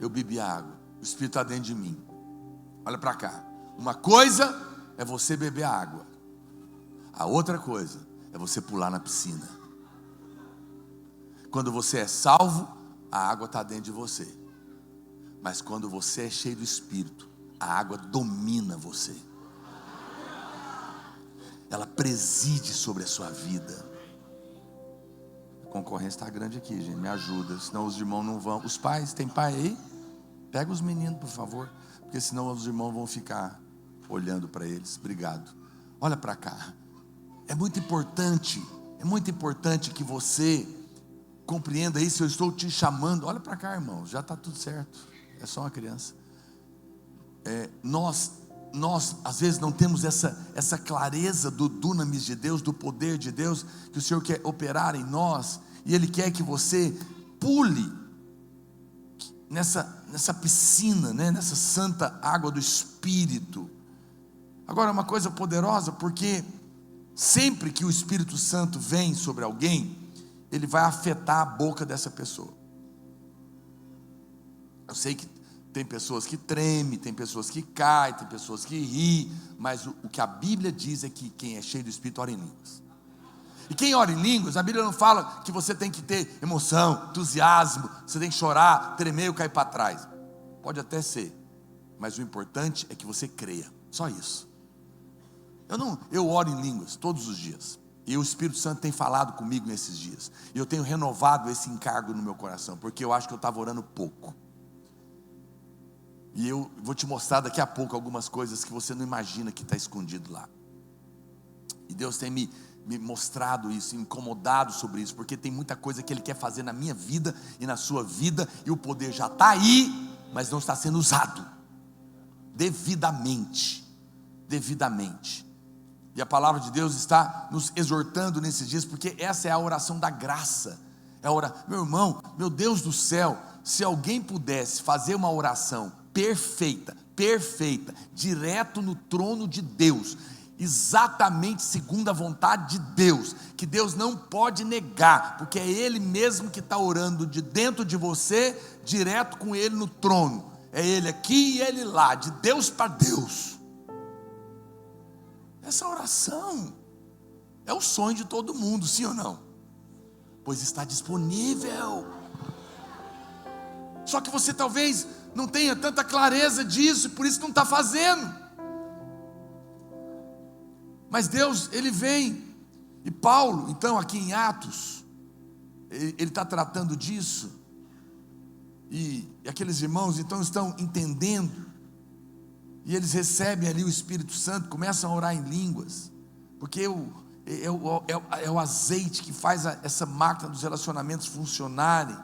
eu bebi a água, o Espírito está dentro de mim. Olha para cá. Uma coisa é você beber a água, a outra coisa é você pular na piscina. Quando você é salvo, a água está dentro de você. Mas quando você é cheio do Espírito, a água domina você. Ela preside sobre a sua vida. A concorrência está grande aqui, gente, me ajuda, senão os irmãos não vão. Os pais, tem pai aí? Pega os meninos, por favor, porque senão os irmãos vão ficar olhando para eles. Obrigado. Olha para cá. É muito importante que você compreenda isso. Eu estou te chamando. Olha para cá, irmão, já está tudo certo, é só uma criança. Nós nós às vezes não temos essa clareza do dunamis de Deus, do poder de Deus, que o Senhor quer operar em nós, e Ele quer que você pule nessa piscina, né? Nessa santa água do Espírito. Agora, uma coisa poderosa, porque sempre que o Espírito Santo vem sobre alguém, ele vai afetar a boca dessa pessoa. Eu sei que tem pessoas que tremem, tem pessoas que caem, tem pessoas que riem, mas o que a Bíblia diz é que quem é cheio do Espírito ora em línguas. E quem ora em línguas, a Bíblia não fala que você tem que ter emoção, entusiasmo, você tem que chorar, tremer ou cair para trás. Pode até ser, mas o importante é que você creia, só isso. Eu oro em línguas todos os dias, e o Espírito Santo tem falado comigo nesses dias, e eu tenho renovado esse encargo no meu coração, porque eu acho que eu estava orando pouco. E eu vou te mostrar daqui a pouco algumas coisas que você não imagina que está escondido lá. E Deus tem me mostrado isso, incomodado sobre isso, porque tem muita coisa que Ele quer fazer na minha vida e na sua vida, e o poder já está aí, mas não está sendo usado devidamente. E a palavra de Deus está nos exortando nesses dias, porque essa é a oração da graça. Meu irmão, meu Deus do céu, se alguém pudesse fazer uma oração perfeita, direto no trono de Deus, exatamente segundo a vontade de Deus, que Deus não pode negar, porque é Ele mesmo que está orando de dentro de você, direto com Ele no trono, é Ele aqui e Ele lá, de Deus para Deus. Essa oração é o sonho de todo mundo, sim ou não? Pois está disponível, só que você talvez não tenha tanta clareza disso, e por isso não está fazendo. Mas Deus, Ele vem. E Paulo, então aqui em Atos, ele está tratando disso, e aqueles irmãos então estão entendendo, e eles recebem ali o Espírito Santo, começam a orar em línguas, porque é o azeite que faz essa máquina dos relacionamentos funcionarem,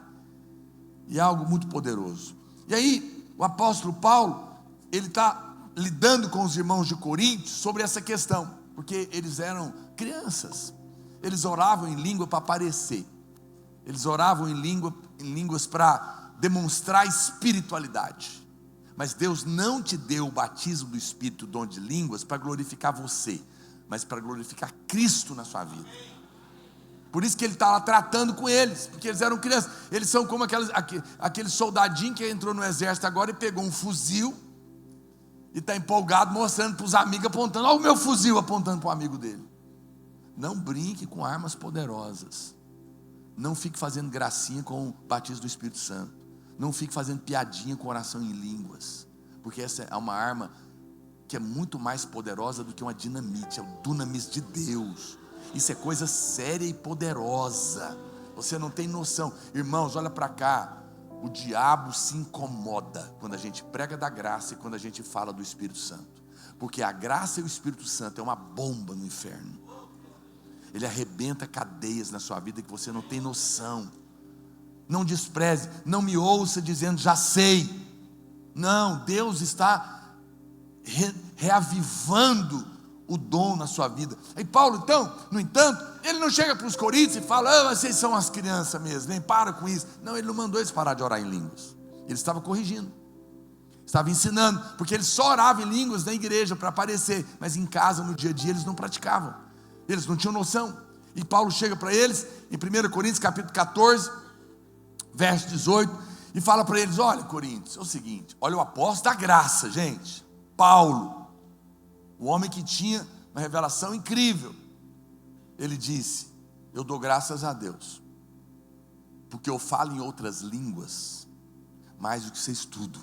e é algo muito poderoso. E aí o apóstolo Paulo, ele está lidando com os irmãos de Corinto sobre essa questão, porque eles eram crianças, eles oravam em língua para aparecer, eles oravam em línguas para demonstrar espiritualidade, mas Deus não te deu o batismo do Espírito, o dom de línguas, para glorificar você, mas para glorificar Cristo na sua vida. Por isso que ele está lá tratando com eles, porque eles eram crianças. Eles são como aquele soldadinho que entrou no exército agora e pegou um fuzil e está empolgado, mostrando para os amigos, apontando, olha o meu fuzil, apontando para o amigo dele. Não brinque com armas poderosas, não fique fazendo gracinha com o batismo do Espírito Santo, não fique fazendo piadinha com oração em línguas, porque essa é uma arma que é muito mais poderosa do que uma dinamite, é o dunamis de Deus. Isso é coisa séria e poderosa, você não tem noção. Irmãos, olha para cá, o diabo se incomoda quando a gente prega da graça e quando a gente fala do Espírito Santo, porque a graça e o Espírito Santo é uma bomba no inferno. Ele arrebenta cadeias na sua vida que você não tem noção. Não despreze, não me ouça dizendo já sei. Não, Deus está reavivando o dom na sua vida. Aí Paulo então, no entanto, ele não chega para os coríntios e fala, vocês são as crianças mesmo, nem para com isso. Não, ele não mandou eles parar de orar em línguas, ele estava corrigindo, estava ensinando, porque eles só oravam em línguas na igreja para aparecer, mas em casa, no dia a dia, eles não praticavam, eles não tinham noção. E Paulo chega para eles em 1 Coríntios capítulo 14 verso 18 e fala para eles, olha Coríntios, é o seguinte, olha o apóstolo da graça, gente, Paulo, o homem que tinha uma revelação incrível, ele disse, eu dou graças a Deus, porque eu falo em outras línguas, mais do que vocês tudo.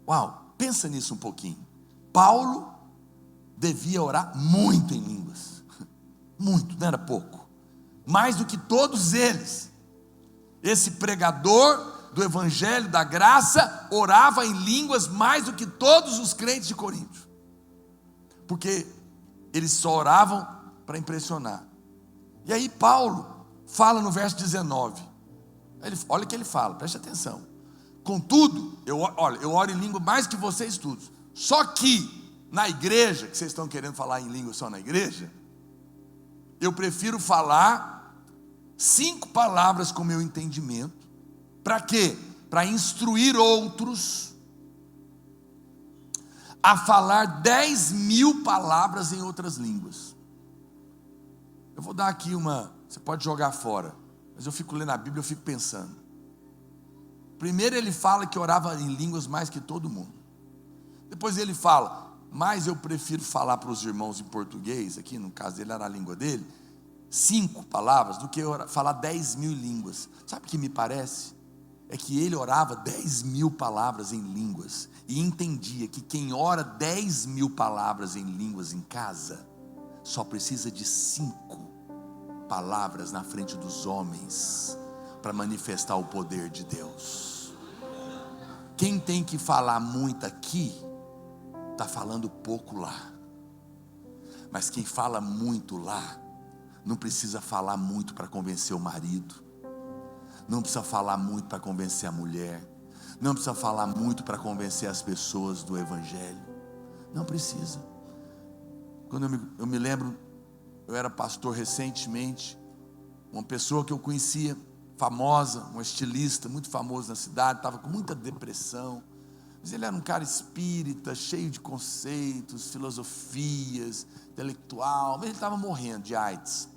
Uau, pensa nisso um pouquinho. Paulo devia orar muito em línguas, muito, não era pouco, mais do que todos eles. Esse pregador do evangelho da graça orava em línguas mais do que todos os crentes de Corinto, porque eles só oravam para impressionar. E aí Paulo fala no verso 19, olha o que ele fala, preste atenção. Contudo, eu oro em língua mais que vocês todos, Só que na igreja, que vocês estão querendo falar em língua só na igreja, eu prefiro falar 5 palavras com meu entendimento. Para quê? Para instruir outros a falar 10.000 palavras em outras línguas. Eu vou dar aqui você pode jogar fora, mas eu fico lendo a Bíblia, eu fico pensando. Primeiro ele fala que orava em línguas mais que todo mundo. Depois ele fala, mas eu prefiro falar para os irmãos em português, aqui no caso dele era a língua dele, 5 palavras, do que falar 10.000 línguas. Sabe o que me parece? É que ele orava 10.000 palavras em línguas, e entendia que quem ora 10.000 palavras em línguas em casa, só precisa de 5 palavras na frente dos homens, para manifestar o poder de Deus. Quem tem que falar muito aqui, está falando pouco lá. Mas quem fala muito lá, não precisa falar muito para convencer o marido, não precisa falar muito para convencer a mulher, não precisa falar muito para convencer as pessoas do Evangelho. Não precisa. Quando eu me lembro, eu era pastor recentemente, uma pessoa que eu conhecia, famosa, um estilista muito famoso na cidade, estava com muita depressão, mas ele era um cara espírita, cheio de conceitos, filosofias, intelectual, mas ele estava morrendo de AIDS.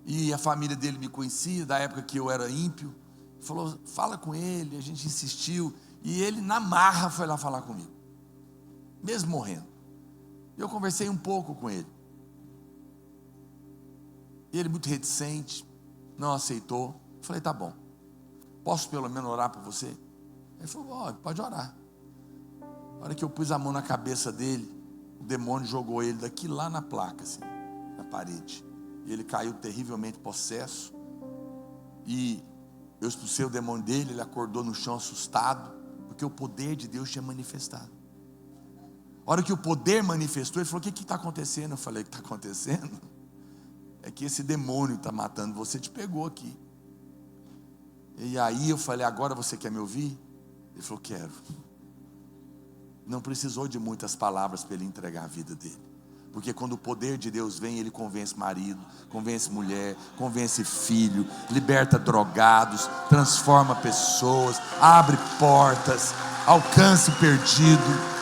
E a família dele me conhecia, da época que eu era ímpio, falou, fala com ele, a gente insistiu, e ele na marra foi lá falar comigo, mesmo morrendo. Eu conversei um pouco com ele, e ele muito reticente, não aceitou. Falei, tá bom, posso pelo menos orar por você? Ele falou, pode orar. Na hora que eu pus a mão na cabeça dele, o demônio jogou ele daqui lá na placa, assim, na parede, e ele caiu terrivelmente possesso, e eu expulsei o demônio dele. Ele acordou no chão assustado, porque o poder de Deus tinha manifestado. A hora que o poder manifestou, ele falou, o que está acontecendo? Eu falei, o que está acontecendo? É que esse demônio está matando você, te pegou aqui. E aí eu falei, agora você quer me ouvir? Ele falou, quero. Não precisou de muitas palavras para ele entregar a vida dele, porque quando o poder de Deus vem, ele convence marido, convence mulher, convence filho, liberta drogados, transforma pessoas, abre portas, alcance perdido.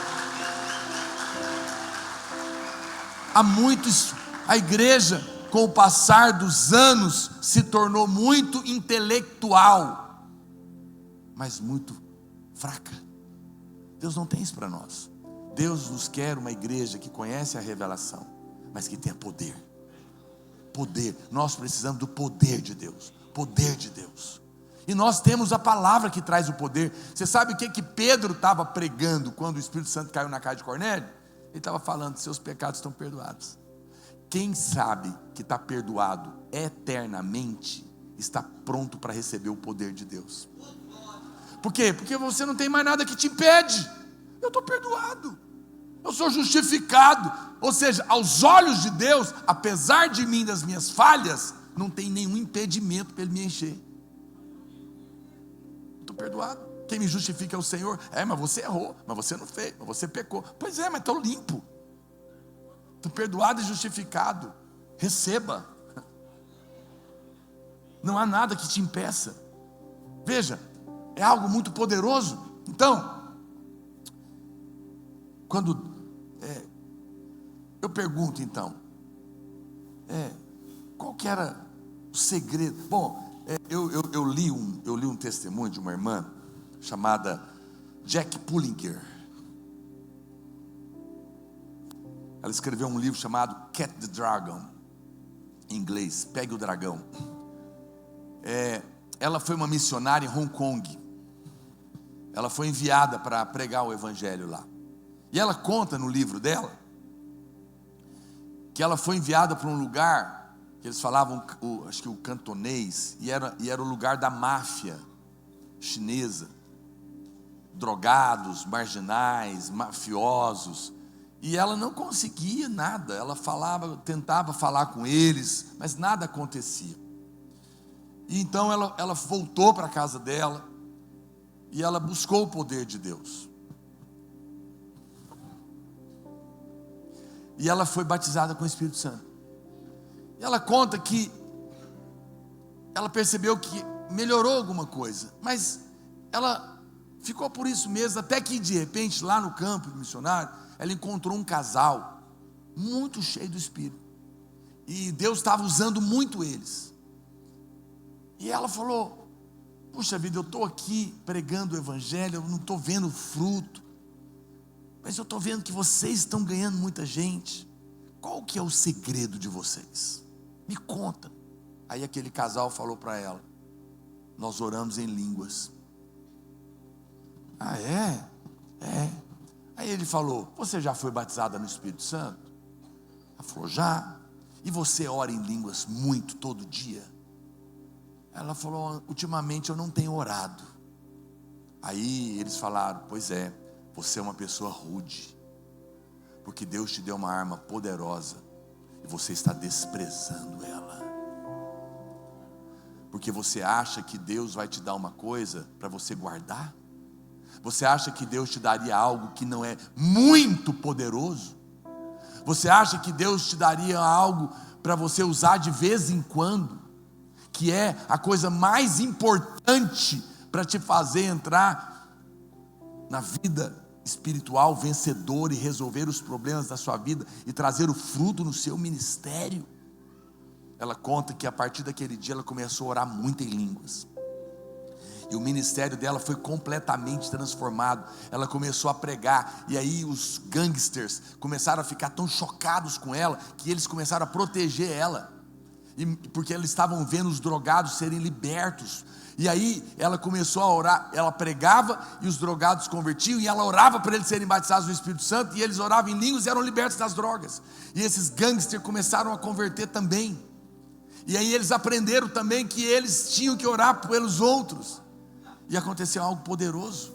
A igreja, com o passar dos anos, se tornou muito intelectual, mas muito fraca. Deus não tem isso para nós. Deus nos quer uma igreja que conhece a revelação, mas que tenha poder. Poder, nós precisamos do poder de Deus. Poder de Deus. E nós temos a palavra que traz o poder. Você sabe o que Pedro estava pregando quando o Espírito Santo caiu na casa de Cornélio? Ele estava falando, seus pecados estão perdoados. Quem sabe que está perdoado eternamente, está pronto para receber o poder de Deus. Por quê? Porque você não tem mais nada que te impede. Eu estou perdoado, eu sou justificado. Ou seja, aos olhos de Deus, apesar de mim, das minhas falhas, não tem nenhum impedimento para Ele me encher. Estou perdoado. Quem me justifica é o Senhor. Mas você errou, mas você não fez, mas você pecou. Pois é, mas estou limpo, estou perdoado e justificado. Receba. Não há nada que te impeça. Veja, é algo muito poderoso. Então, eu pergunto então, qual que era o segredo? Bom, eu li um testemunho de uma irmã chamada Jack Pullinger. Ela escreveu um livro chamado Cat the Dragon, em inglês, Pegue o Dragão. Ela foi uma missionária em Hong Kong. Ela foi enviada para pregar o evangelho lá. E ela conta no livro dela que ela foi enviada para um lugar que eles falavam, acho que o cantonês, e era o lugar da máfia chinesa, drogados, marginais, mafiosos. E ela não conseguia nada. Ela tentava falar com eles, mas nada acontecia. E então ela voltou para a casa dela e ela buscou o poder de Deus. e ela foi batizada com o Espírito Santo. E ela conta que ela percebeu que melhorou alguma coisa, mas ela ficou por isso mesmo, até que de repente lá no campo missionário, ela encontrou um casal muito cheio do Espírito, e Deus estava usando muito eles, e ela falou: puxa vida, eu estou aqui pregando o Evangelho, eu não estou vendo fruto, mas eu estou vendo que vocês estão ganhando muita gente. Qual que é o segredo de vocês? Me conta. Aí aquele casal falou para ela: nós oramos em línguas. Ah, é? É. Aí ele falou: você já foi batizada no Espírito Santo? Ela falou: já. E você ora em línguas muito, todo dia? Ela falou: ultimamente eu não tenho orado. Aí eles falaram: pois é, você é uma pessoa rude, porque Deus te deu uma arma poderosa e você está desprezando ela, porque você acha que Deus vai te dar uma coisa para você guardar. Você acha que Deus te daria algo que não é muito poderoso? Você acha que Deus te daria algo para você usar de vez em quando, que é a coisa mais importante para te fazer entrar na vida espiritual vencedor e resolver os problemas da sua vida e trazer o fruto no seu ministério? Ela conta que a partir daquele dia ela começou a orar muito em línguas, e o ministério dela foi completamente transformado. Ela começou a pregar, e aí os gangsters começaram a ficar tão chocados com ela, que eles começaram a proteger ela, porque eles estavam vendo os drogados serem libertos. E aí ela começou a orar, ela pregava e os drogados convertiam, e ela orava para eles serem batizados no Espírito Santo, e eles oravam em línguas e eram libertos das drogas. E esses gangsters começaram a converter também, e aí eles aprenderam também que eles tinham que orar pelos outros, e aconteceu algo poderoso.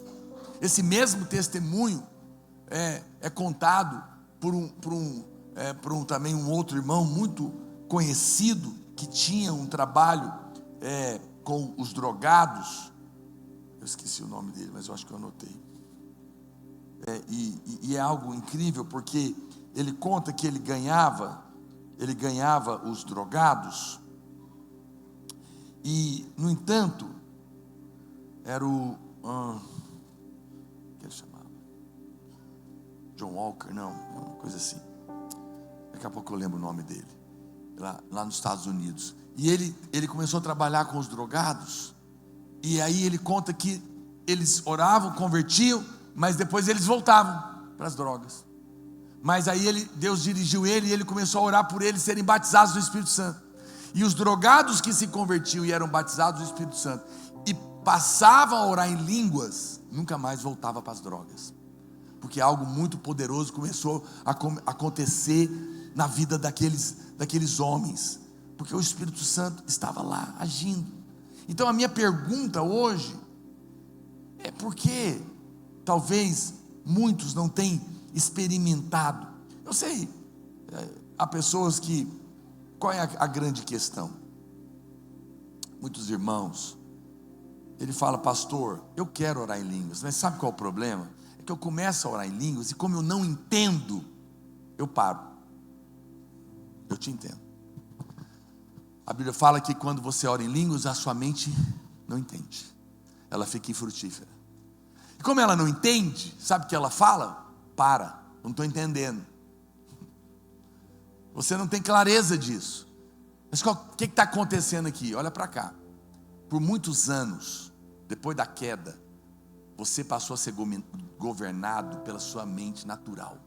Esse mesmo testemunho é contado por também um outro irmão muito conhecido, que tinha um trabalho com os drogados. Eu esqueci o nome dele, mas eu acho que eu anotei. E é algo incrível, porque ele conta que ele ganhava os drogados, e no entanto era que ele chamava John Walker, não, uma coisa assim, daqui a pouco eu lembro o nome dele, lá nos Estados Unidos. E ele começou a trabalhar com os drogados, e aí ele conta que eles oravam, convertiam, mas depois eles voltavam para as drogas. Mas aí Deus dirigiu ele, e ele começou a orar por eles serem batizados do Espírito Santo. E os drogados que se convertiam e eram batizados do Espírito Santo e passavam a orar em línguas, nunca mais voltava para as drogas, porque algo muito poderoso começou a acontecer na vida daqueles homens, porque o Espírito Santo estava lá agindo. Então a minha pergunta hoje é: por que talvez muitos não tenham experimentado? Eu sei, há pessoas que, qual é a grande questão? Muitos irmãos, ele fala: pastor, eu quero orar em línguas, mas sabe qual é o problema? É que eu começo a orar em línguas, e como eu não entendo, eu paro. Eu te entendo. A Bíblia fala que quando você ora em línguas, a sua mente não entende, ela fica infrutífera. E como ela não entende, sabe o que ela fala? Para, não estou entendendo. Você não tem clareza disso. Mas o que está acontecendo aqui? Olha para cá. Por muitos anos, depois da queda, você passou a ser governado pela sua mente natural.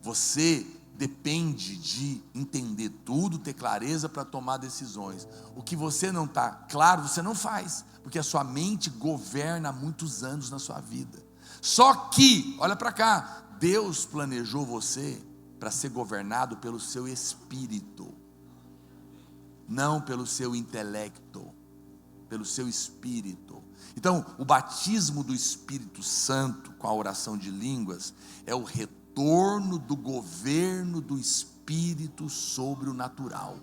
Você depende de entender tudo, ter clareza para tomar decisões. O que você não está claro, você não faz, porque a sua mente governa há muitos anos na sua vida. Só que, olha para cá, Deus planejou você para ser governado pelo seu espírito, não pelo seu intelecto, pelo seu espírito. Então, o batismo do Espírito Santo com a oração de línguas é o retorno do governo do Espírito sobre o natural.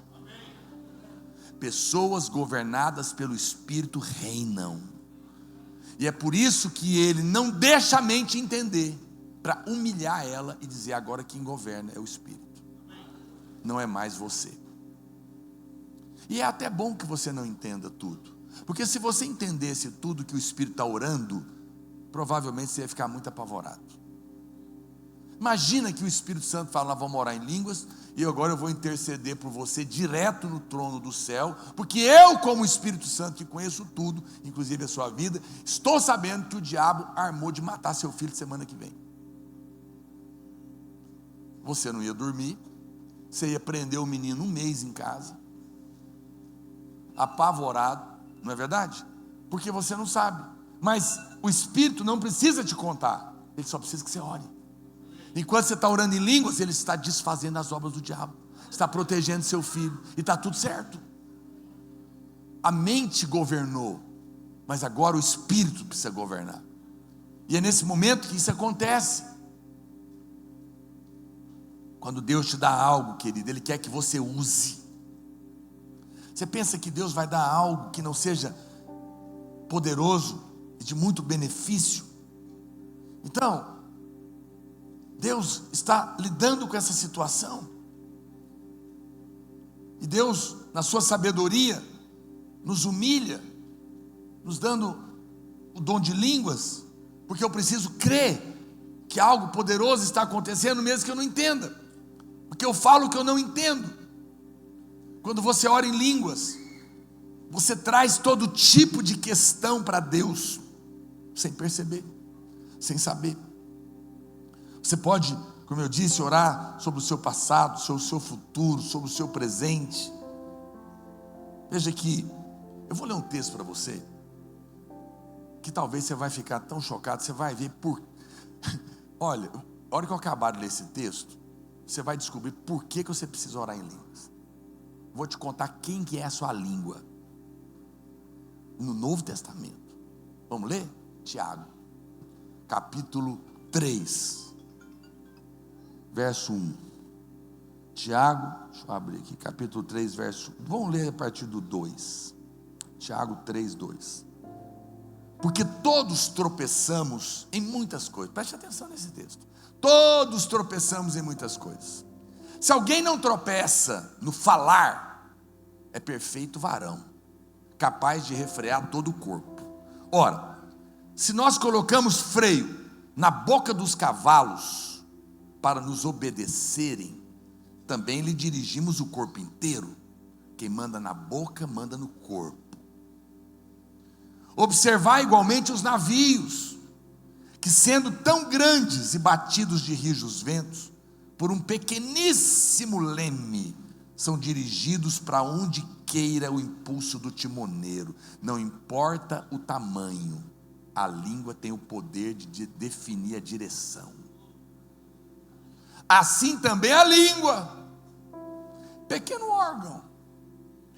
Pessoas governadas pelo Espírito reinam, e é por isso que ele não deixa a mente entender. para humilhar ela e dizer: agora quem governa é o Espírito, não é mais você. E é até bom que você não entenda tudo, porque se você entendesse tudo que o Espírito está orando, provavelmente você ia ficar muito apavorado. Imagina que o Espírito Santo fala: vamos orar em línguas, e agora eu vou interceder por você direto no trono do céu, porque eu, como Espírito Santo, que conheço tudo, inclusive a sua vida, estou sabendo que o diabo armou de matar seu filho semana que vem. Você não ia dormir, você ia prender o menino 1 mês em casa, apavorado, não é verdade? Porque você não sabe, mas o Espírito não precisa te contar, ele só precisa que você ore. Enquanto você está orando em línguas, ele está desfazendo as obras do diabo, está protegendo seu filho, e está tudo certo. A mente governou, mas agora o Espírito precisa governar, e é nesse momento que isso acontece. Quando Deus te dá algo, querido, Ele quer que você use. Você pensa que Deus vai dar algo que não seja poderoso e de muito benefício? Então, Deus está lidando com essa situação, e Deus, na sua sabedoria, nos humilha, nos dando o dom de línguas, porque eu preciso crer que algo poderoso está acontecendo, mesmo que eu não entenda, porque eu falo o que eu não entendo. Quando você ora em línguas, você traz todo tipo de questão para Deus, sem perceber, sem saber. Você pode, como eu disse, orar sobre o seu passado, sobre o seu futuro, sobre o seu presente. Veja que, eu vou ler um texto para você, que talvez você vai ficar tão chocado, você vai ver por... Olha, a hora que eu acabar de ler esse texto, você vai descobrir por que você precisa orar em línguas. Vou te contar quem que é a sua língua no Novo Testamento. Vamos ler? Tiago, capítulo 3, verso 1. Tiago, deixa eu abrir aqui, capítulo 3, verso 1. Vamos ler a partir do 2. Tiago 3, 2. Porque todos tropeçamos em muitas coisas. Preste atenção nesse texto. Todos tropeçamos em muitas coisas. Se alguém não tropeça no falar, é perfeito varão, capaz de refrear todo o corpo. Ora, se nós colocamos freio na boca dos cavalos para nos obedecerem, também lhe dirigimos o corpo inteiro. Quem manda na boca, manda no corpo. Observai igualmente os navios, que sendo tão grandes e batidos de rijos ventos, por um pequeníssimo leme, são dirigidos para onde queira o impulso do timoneiro. Não importa o tamanho, a língua tem o poder de definir a direção. Assim também a língua, pequeno órgão,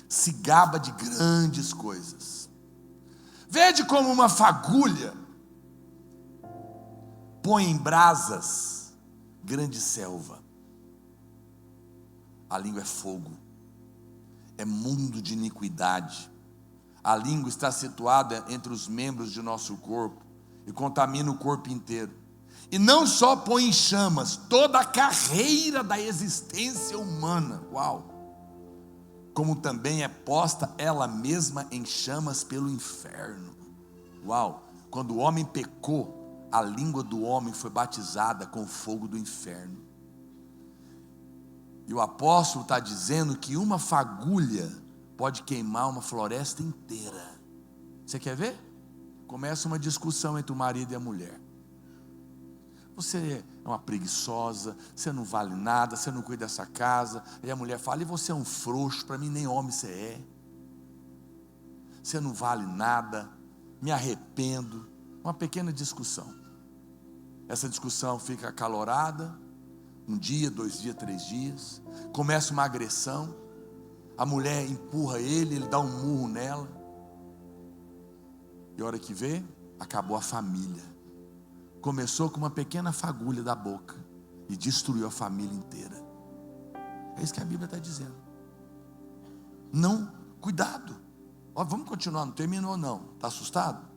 se gaba de grandes coisas. Vede como uma fagulha põe em brasas grande selva. A língua é fogo, é mundo de iniquidade. A língua está situada entre os membros de nosso corpo e contamina o corpo inteiro. E não só põe em chamas toda a carreira da existência humana, como também é posta ela mesma em chamas pelo inferno. Quando o homem pecou, a língua do homem foi batizada com o fogo do inferno. E o apóstolo está dizendo que uma fagulha pode queimar uma floresta inteira. Você quer ver? Começa uma discussão entre o marido e a mulher. Você é uma preguiçosa, você não vale nada, você não cuida dessa casa. E a mulher fala: e você é um frouxo, para mim nem homem você é. Você não vale nada, me arrependo. Uma pequena discussão. Essa discussão fica acalorada, 1 dia, 2 dias, 3 dias. Começa uma agressão. A mulher empurra ele dá um murro nela. E a hora que vê, acabou a família. Começou com uma pequena fagulha da boca e destruiu a família inteira. É isso que a Bíblia está dizendo. Não, cuidado. Vamos continuar, não terminou não. Está assustado?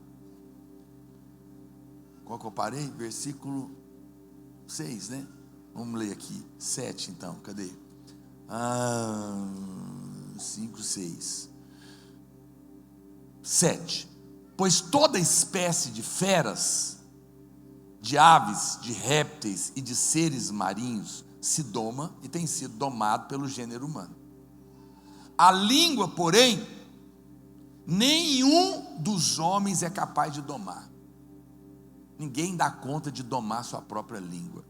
Qual que eu parei? Versículo 6, né? Vamos ler aqui. 7 então, cadê? 5, 6. 7. Pois toda espécie de feras, de aves, de répteis e de seres marinhos se doma e tem sido domado pelo gênero humano. A língua, porém, nenhum dos homens é capaz de domar. Ninguém dá conta de domar sua própria língua.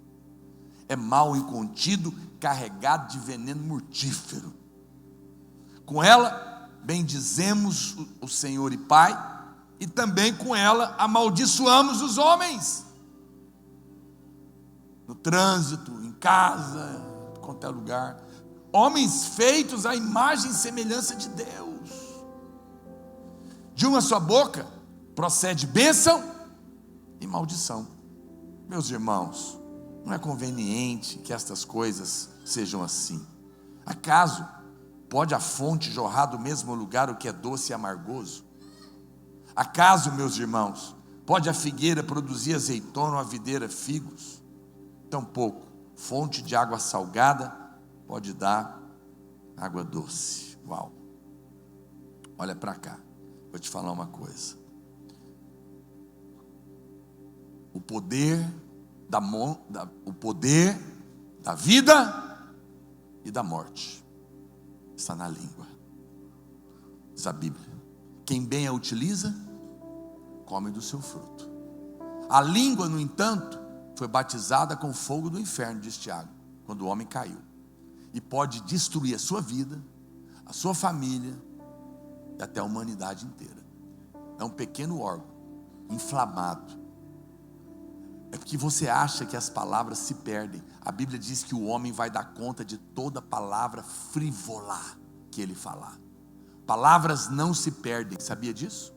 É mal incontido, carregado de veneno mortífero. Com ela bendizemos o Senhor e Pai, e também com ela amaldiçoamos os homens. No trânsito, em casa, em qualquer lugar. Homens feitos à imagem e semelhança de Deus. De uma só boca procede bênção e maldição. Meus irmãos, não é conveniente que estas coisas sejam assim. Acaso pode a fonte jorrar do mesmo lugar o que é doce e amargoso? Acaso, meus irmãos, pode a figueira produzir azeitona ou a videira figos? Tampouco fonte de água salgada pode dar água doce. Uau! Olha para cá, vou te falar uma coisa. O poder da vida e da morte está na língua. Diz a Bíblia: quem bem a utiliza, come do seu fruto. A língua, no entanto, foi batizada com o fogo do inferno, diz Tiago, quando o homem caiu, e pode destruir a sua vida, a sua família e até a humanidade inteira. É um pequeno órgão inflamado. É porque você acha que as palavras se perdem. A Bíblia diz que o homem vai dar conta de toda palavra frívola que ele falar. Palavras não se perdem, sabia disso?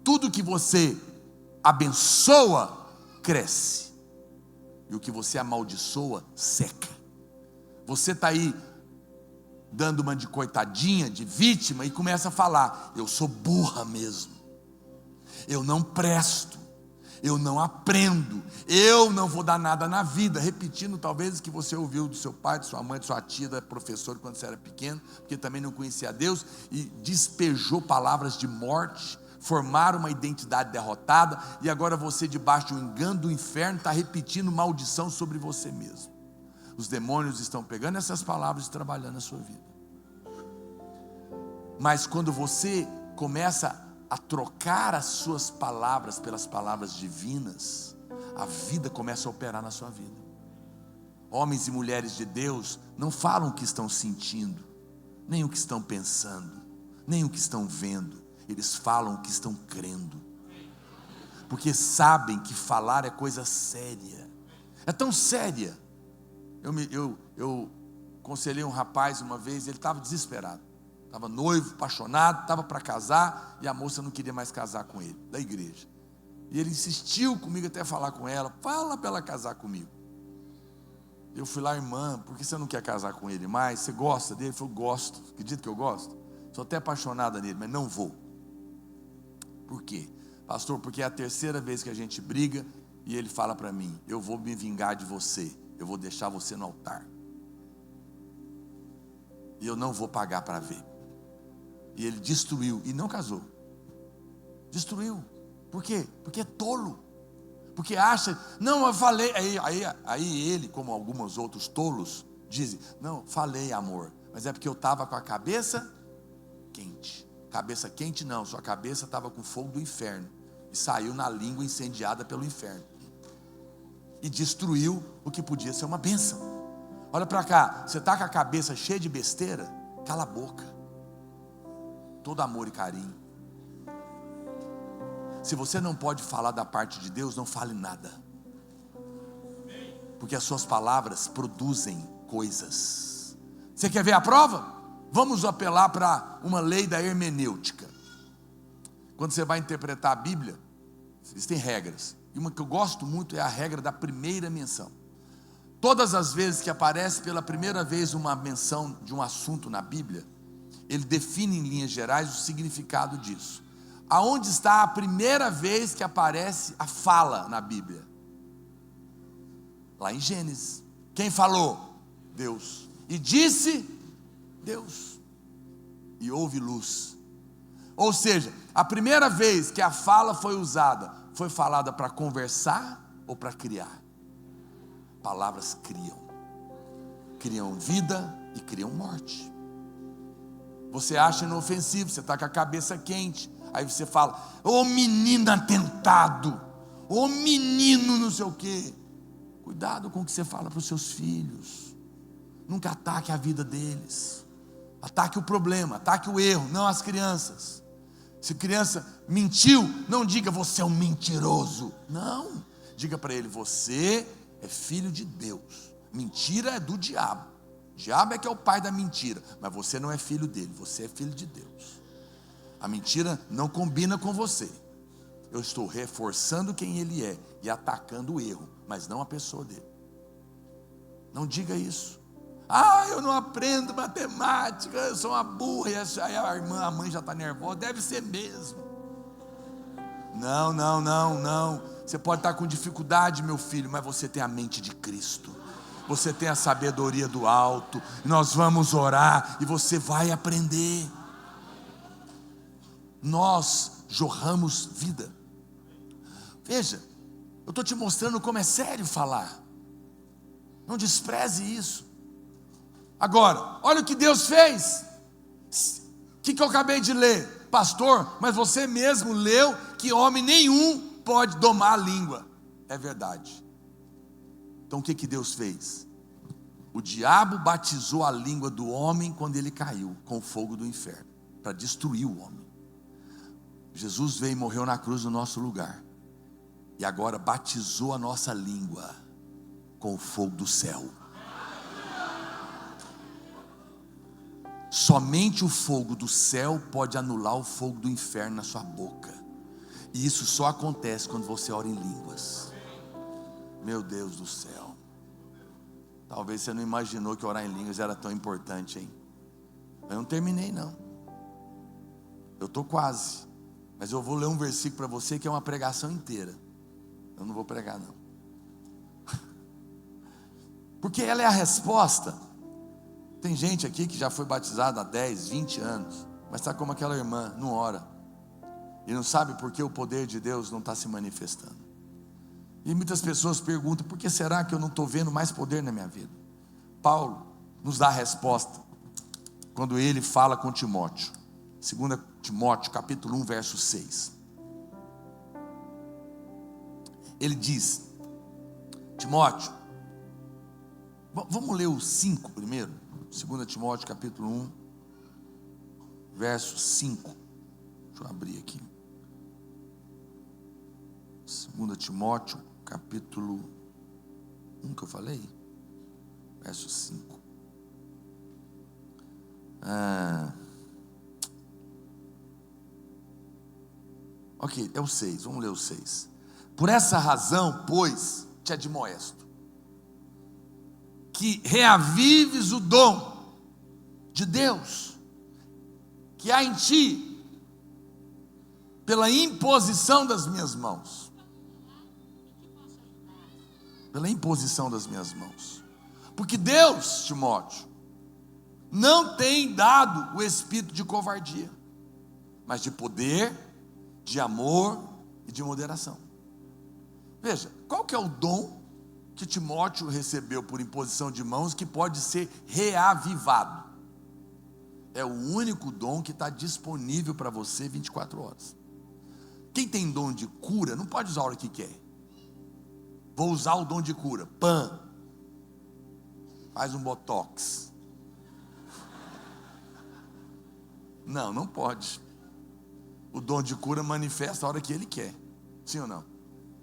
Tudo que você abençoa, cresce. E o que você amaldiçoa, seca. Você está aí dando uma de coitadinha, de vítima, e começa a falar: eu sou burra mesmo, eu não presto, eu não aprendo, eu não vou dar nada na vida, repetindo talvez o que você ouviu do seu pai, de sua mãe, de sua tia, da professora quando você era pequeno, porque também não conhecia Deus, e despejou palavras de morte, formaram uma identidade derrotada, e agora você, debaixo do engano do inferno, está repetindo maldição sobre você mesmo. Os demônios estão pegando essas palavras e trabalhando na sua vida. Mas quando você começa a trocar as suas palavras pelas palavras divinas, a vida começa a operar na sua vida. Homens e mulheres de Deus não falam o que estão sentindo, nem o que estão pensando, nem o que estão vendo. Eles falam o que estão crendo, porque sabem que falar é coisa séria. É tão séria. Eu aconselhei um rapaz uma vez, ele estava desesperado, estava noivo, apaixonado, estava para casar, e a moça não queria mais casar com ele, da igreja. E ele insistiu comigo até falar com ela: fala para ela casar comigo. Eu fui lá: irmã, por que você não quer casar com ele mais? Você gosta dele? Ele falou: gosto. Acredita que eu gosto? Sou até apaixonada nele, mas não vou. Por quê? Pastor, porque é a terceira vez que a gente briga, e ele fala para mim: eu vou me vingar de você, eu vou deixar você no altar, e eu não vou pagar para ver. E ele destruiu, e não casou. Destruiu. Por quê? Porque é tolo. Porque acha, não, eu falei. Aí ele, como alguns outros tolos, dizem: não, falei, amor, mas é porque eu estava com a cabeça quente. Cabeça quente não, sua cabeça estava com fogo do inferno, e saiu na língua incendiada pelo inferno, e destruiu o que podia ser uma bênção. Olha para cá, você está com a cabeça cheia de besteira? Cala a boca. Todo amor e carinho. Se você não pode falar da parte de Deus, não fale nada, porque as suas palavras produzem coisas. Você quer ver a prova? Vamos apelar para uma lei da hermenêutica. Quando você vai interpretar a Bíblia, existem regras, e uma que eu gosto muito é a regra da primeira menção. Todas as vezes que aparece pela primeira vez uma menção de um assunto na Bíblia, ele define em linhas gerais o significado disso. Aonde está a primeira vez que aparece a fala na Bíblia? Lá em Gênesis. Quem falou? Deus. E disse Deus. E houve luz. Ou seja, a primeira vez que a fala foi usada, foi falada para conversar ou para criar? Palavras criam. Criam vida e criam morte. Você acha inofensivo, você está com a cabeça quente. Aí você fala, ô menino atentado, ô menino não sei o quê. Cuidado com o que você fala para os seus filhos. Nunca ataque a vida deles. Ataque o problema, ataque o erro, não as crianças. Se criança mentiu, não diga você é um mentiroso. Não, diga para ele, você é filho de Deus. Mentira é do diabo. O diabo é que é o pai da mentira, mas você não é filho dele, você é filho de Deus. A mentira não combina com você. Eu estou reforçando quem ele é e atacando o erro, mas não a pessoa dele. Não diga isso. Ah, eu não aprendo matemática, eu sou uma burra. E aí a mãe já está nervosa. Deve ser mesmo. Não. Você pode estar com dificuldade, meu filho, mas você tem a mente de Cristo. Você tem a sabedoria do alto. Nós vamos orar e você vai aprender. Nós jorramos vida. Veja, eu estou te mostrando como é sério falar. Não despreze isso. Agora, olha o que Deus fez. O que eu acabei de ler? Pastor, mas você mesmo leu que homem nenhum pode domar a língua. É verdade. Então o que Deus fez? O diabo batizou a língua do homem quando ele caiu com o fogo do inferno, para destruir o homem. Jesus veio e morreu na cruz no nosso lugar. E agora batizou a nossa língua com o fogo do céu. Somente o fogo do céu pode anular o fogo do inferno na sua boca. E isso só acontece quando você ora em línguas. Meu Deus do céu. Talvez você não imaginou que orar em línguas era tão importante, hein? Eu não terminei não. Eu estou quase. Mas eu vou ler um versículo para você que é uma pregação inteira. Eu não vou pregar não. Porque ela é a resposta. Tem gente aqui que já foi batizada há 10, 20 anos, mas está como aquela irmã, não ora. E não sabe por que o poder de Deus não está se manifestando. E muitas pessoas perguntam, por que será que eu não estou vendo mais poder na minha vida? Paulo nos dá a resposta, quando ele fala com Timóteo. 2 Timóteo capítulo 1 verso 6. Ele diz, Timóteo, vamos ler o 5 primeiro? 2 Timóteo capítulo 1 verso 5. Deixa eu abrir aqui. 2 Timóteo capítulo 1 que eu falei? Verso 5. Ok, é o 6, vamos ler o 6. Por essa razão, pois, te admoesto, que reavives o dom de Deus, que há em ti, pela imposição das minhas mãos. Pela imposição das minhas mãos. Porque Deus, Timóteo, não tem dado o espírito de covardia, mas de poder, de amor e de moderação. Veja, qual que é o dom que Timóteo recebeu por imposição de mãos que pode ser reavivado? É o único dom que está disponível para você 24 horas. Quem tem dom de cura não pode usar a hora que quer. Vou usar o dom de cura. Pã, faz um botox. Não pode. O dom de cura manifesta a hora que ele quer. Sim ou não?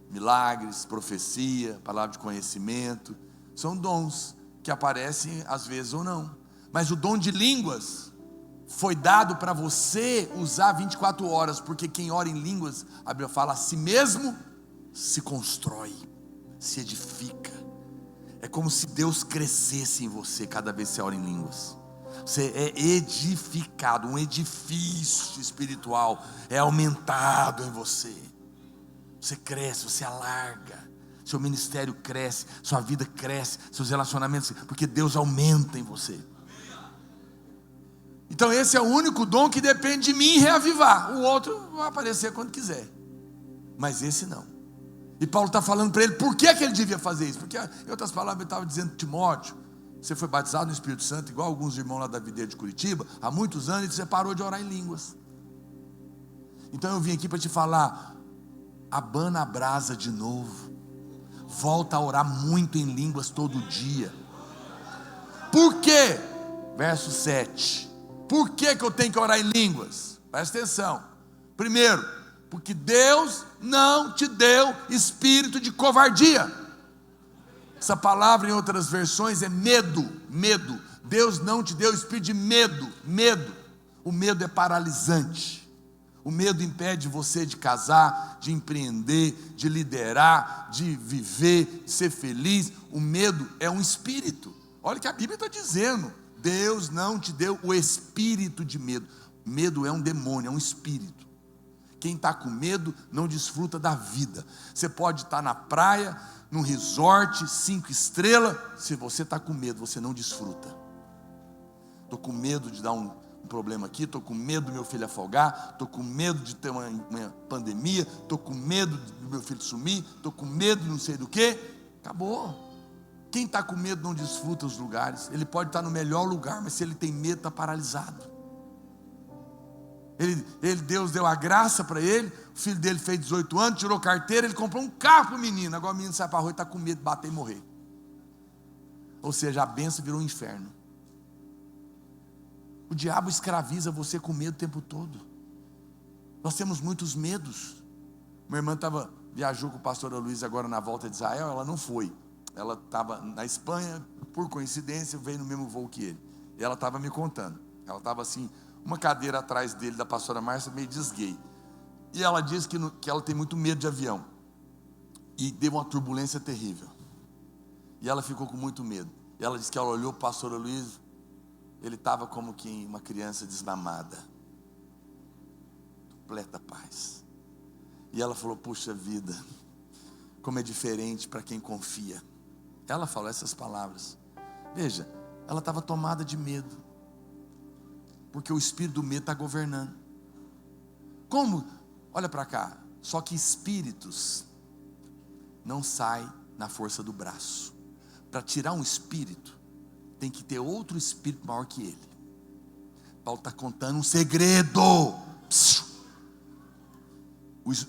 Milagres, profecia, palavra de conhecimento, são dons que aparecem às vezes ou não. Mas o dom de línguas foi dado para você usar 24 horas, porque quem ora em línguas, a Bíblia fala, a si mesmo se constrói, se edifica. É como se Deus crescesse em você cada vez que você ora em línguas. Você é edificado, um edifício espiritual é aumentado em você. Você cresce, você alarga. seu ministério cresce, sua vida cresce, seus relacionamentos, porque Deus aumenta em você. Então esse é o único dom que depende de mim reavivar. O outro vai aparecer quando quiser, mas esse não. E Paulo está falando para ele por que ele devia fazer isso. Porque, em outras palavras, ele estava dizendo: Timóteo, você foi batizado no Espírito Santo, igual alguns irmãos lá da videira de Curitiba, há muitos anos, e você parou de orar em línguas. Então eu vim aqui para te falar: abana a brasa de novo, volta a orar muito em línguas todo dia. Por quê? Verso 7. Por que eu tenho que orar em línguas? Presta atenção. Primeiro, porque Deus não te deu espírito de covardia. Essa palavra em outras versões é medo. Medo. Deus não te deu espírito de medo. Medo. O medo é paralisante. O medo impede você de casar, de empreender, de liderar, de viver, de ser feliz. O medo é um espírito. Olha o que a Bíblia está dizendo. Deus não te deu o espírito de medo. Medo é um demônio, é um espírito. Quem está com medo não desfruta da vida. Você pode estar na praia, num resort 5 estrelas. Se você está com medo, você não desfruta. Estou com medo de dar um problema aqui, estou com medo do meu filho afogar, estou com medo de ter uma pandemia, estou com medo do meu filho sumir, estou com medo de não sei do que. Acabou. Quem está com medo não desfruta os lugares. Ele pode estar no melhor lugar, mas se ele tem medo, está paralisado. Deus deu a graça para ele, o filho dele fez 18 anos, tirou carteira, ele comprou um carro para o menino. Agora o menino sai para a rua e está com medo de bater e morrer. Ou seja, a bênção virou um inferno. O diabo escraviza você com medo o tempo todo. Nós temos muitos medos. Minha irmã viajou com o pastor Luiz agora na volta de Israel. Ela não foi, ela estava na Espanha, por coincidência veio no mesmo voo que ele. E ela estava me contando, ela estava assim, uma cadeira atrás dele, da pastora Márcia, meio desguei. E ela disse que ela tem muito medo de avião. E deu uma turbulência terrível. E ela ficou com muito medo. E ela disse que ela olhou para o pastor Luiz, ele estava como que uma criança desmamada. Completa paz. E ela falou: puxa vida, como é diferente para quem confia. Ela falou essas palavras. Veja, ela estava tomada de medo, porque o espírito do medo está governando. Como? Olha para cá. Só que espíritos não saem na força do braço. Para tirar um espírito, tem que ter outro espírito maior que ele. Paulo está contando um segredo.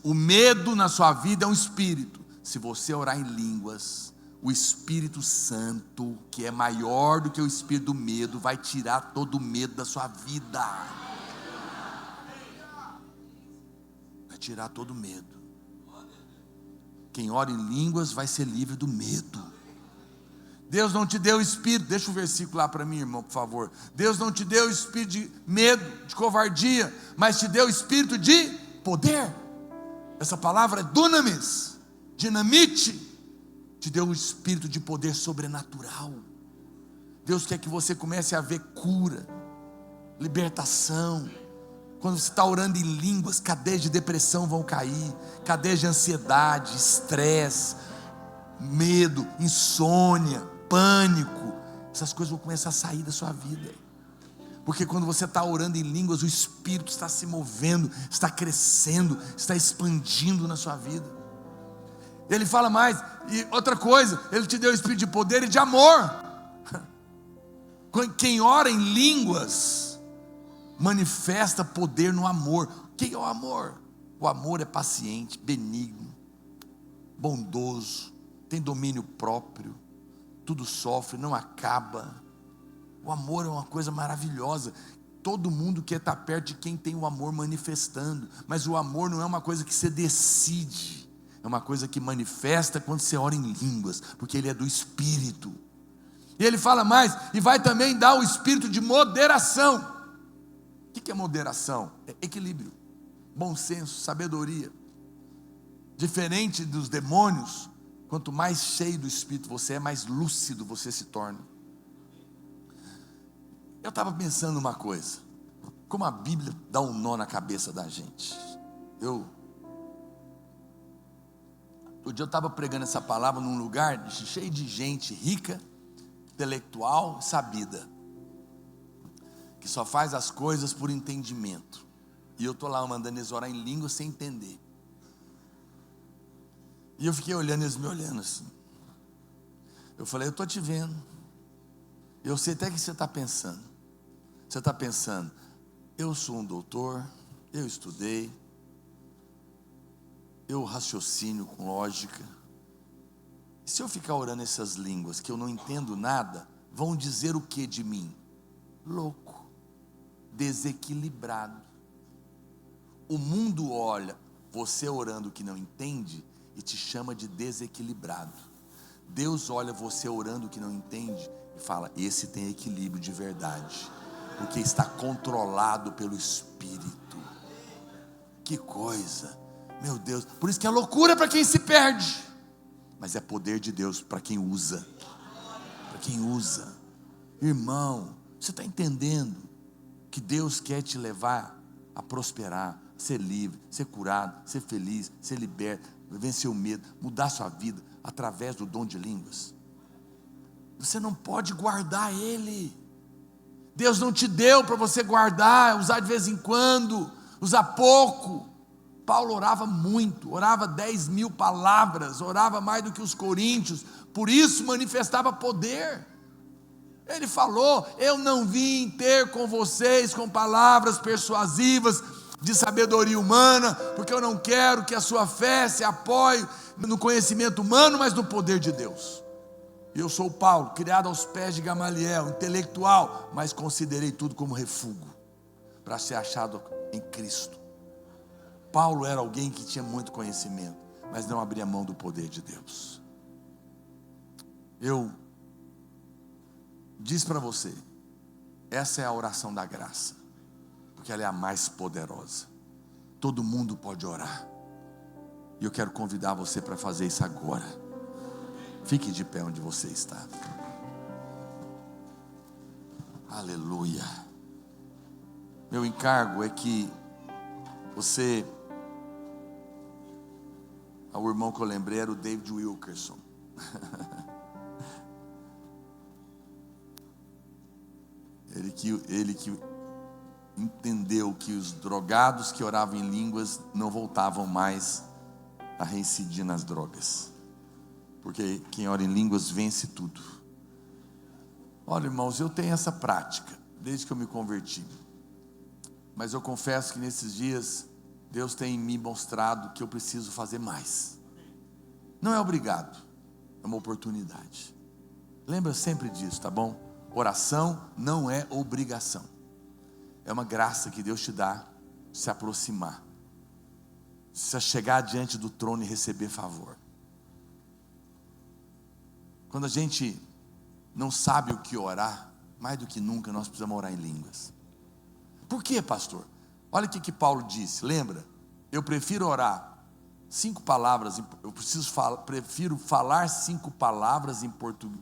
O medo na sua vida é um espírito. Se você orar em línguas, o Espírito Santo, que é maior do que o espírito do medo, vai tirar todo o medo da sua vida. Vai tirar todo o medo. Quem ora em línguas vai ser livre do medo. Deus não te deu espírito, deixa o versículo lá para mim, irmão, por favor. Deus não te deu espírito de medo, de covardia, mas te deu espírito de poder. Essa palavra é dunamis, dinamite. Te deu um espírito de poder sobrenatural. Deus quer que você comece a ver cura, libertação. Quando você está orando em línguas, cadeias de depressão vão cair, cadeias de ansiedade, estresse, medo, insônia, pânico. Essas coisas vão começar a sair da sua vida. Porque quando você está orando em línguas, o Espírito está se movendo, está crescendo, está expandindo na sua vida. Ele fala mais, e outra coisa, ele te deu o espírito de poder e de amor. Quem ora em línguas manifesta poder no amor. O que é o amor? O amor é paciente, benigno, bondoso, tem domínio próprio, tudo sofre, não acaba. O amor é uma coisa maravilhosa. Todo mundo quer estar perto de quem tem o amor manifestando, mas o amor não é uma coisa que você decide. É uma coisa que manifesta quando você ora em línguas, porque ele é do Espírito. E ele fala mais, e vai também dar o espírito de moderação. O que é moderação? É equilíbrio, bom senso, sabedoria. Diferente dos demônios, quanto mais cheio do Espírito você é, mais lúcido você se torna. Eu estava pensando uma coisa, como a Bíblia dá um nó na cabeça da gente. O dia eu estava pregando essa palavra num lugar cheio de gente rica, intelectual, sabida, que só faz as coisas por entendimento. E eu estou lá mandando eles orar em língua sem entender. E eu fiquei olhando, eles me olhando assim. Eu falei, eu estou te vendo. Eu sei até o que você está pensando. Você está pensando, eu sou um doutor, eu estudei, eu raciocínio com lógica. E se eu ficar orando essas línguas que eu não entendo nada, vão dizer o que de mim? Louco, desequilibrado. O mundo olha você orando que não entende e te chama de desequilibrado. Deus olha você orando que não entende e fala, esse tem equilíbrio de verdade, porque está controlado pelo Espírito. Que coisa, meu Deus. Por isso que é loucura para quem se perde, mas é poder de Deus para quem usa. Para quem usa. Irmão, você está entendendo que Deus quer te levar a prosperar, ser livre, ser curado, ser feliz, ser liberto, vencer o medo, mudar sua vida através do dom de línguas? Você não pode guardar ele. Deus não te deu para você guardar, usar de vez em quando, usar pouco. Paulo orava muito, orava 10.000 palavras, orava mais do que os coríntios, por isso manifestava poder. Ele falou, eu não vim ter com vocês com palavras persuasivas de sabedoria humana, porque eu não quero que a sua fé se apoie no conhecimento humano, mas no poder de Deus. Eu sou Paulo, criado aos pés de Gamaliel, intelectual, mas considerei tudo como refúgio, para ser achado em Cristo. Paulo era alguém que tinha muito conhecimento, mas não abria mão do poder de Deus. Eu disse para você, essa é a oração da graça, porque ela é a mais poderosa. Todo mundo pode orar, e eu quero convidar você para fazer isso agora. Fique de pé onde você está. Aleluia. Meu encargo é que você, o irmão que eu lembrei era o David Wilkerson. Ele que entendeu que os drogados que oravam em línguas não voltavam mais a reincidir nas drogas, porque quem ora em línguas vence tudo. Olha, irmãos, eu tenho essa prática desde que eu me converti, mas eu confesso que nesses dias Deus tem me mostrado que eu preciso fazer mais. Não é obrigado, é uma oportunidade. Lembra sempre disso, tá bom? Oração não é obrigação, é uma graça que Deus te dá de se aproximar, de chegar diante do trono e receber favor. Quando a gente não sabe o que orar, mais do que nunca nós precisamos orar em línguas. Por quê, pastor? Olha o que Paulo disse, lembra? Eu prefiro orar 5 palavras, prefiro falar 5 palavras em português,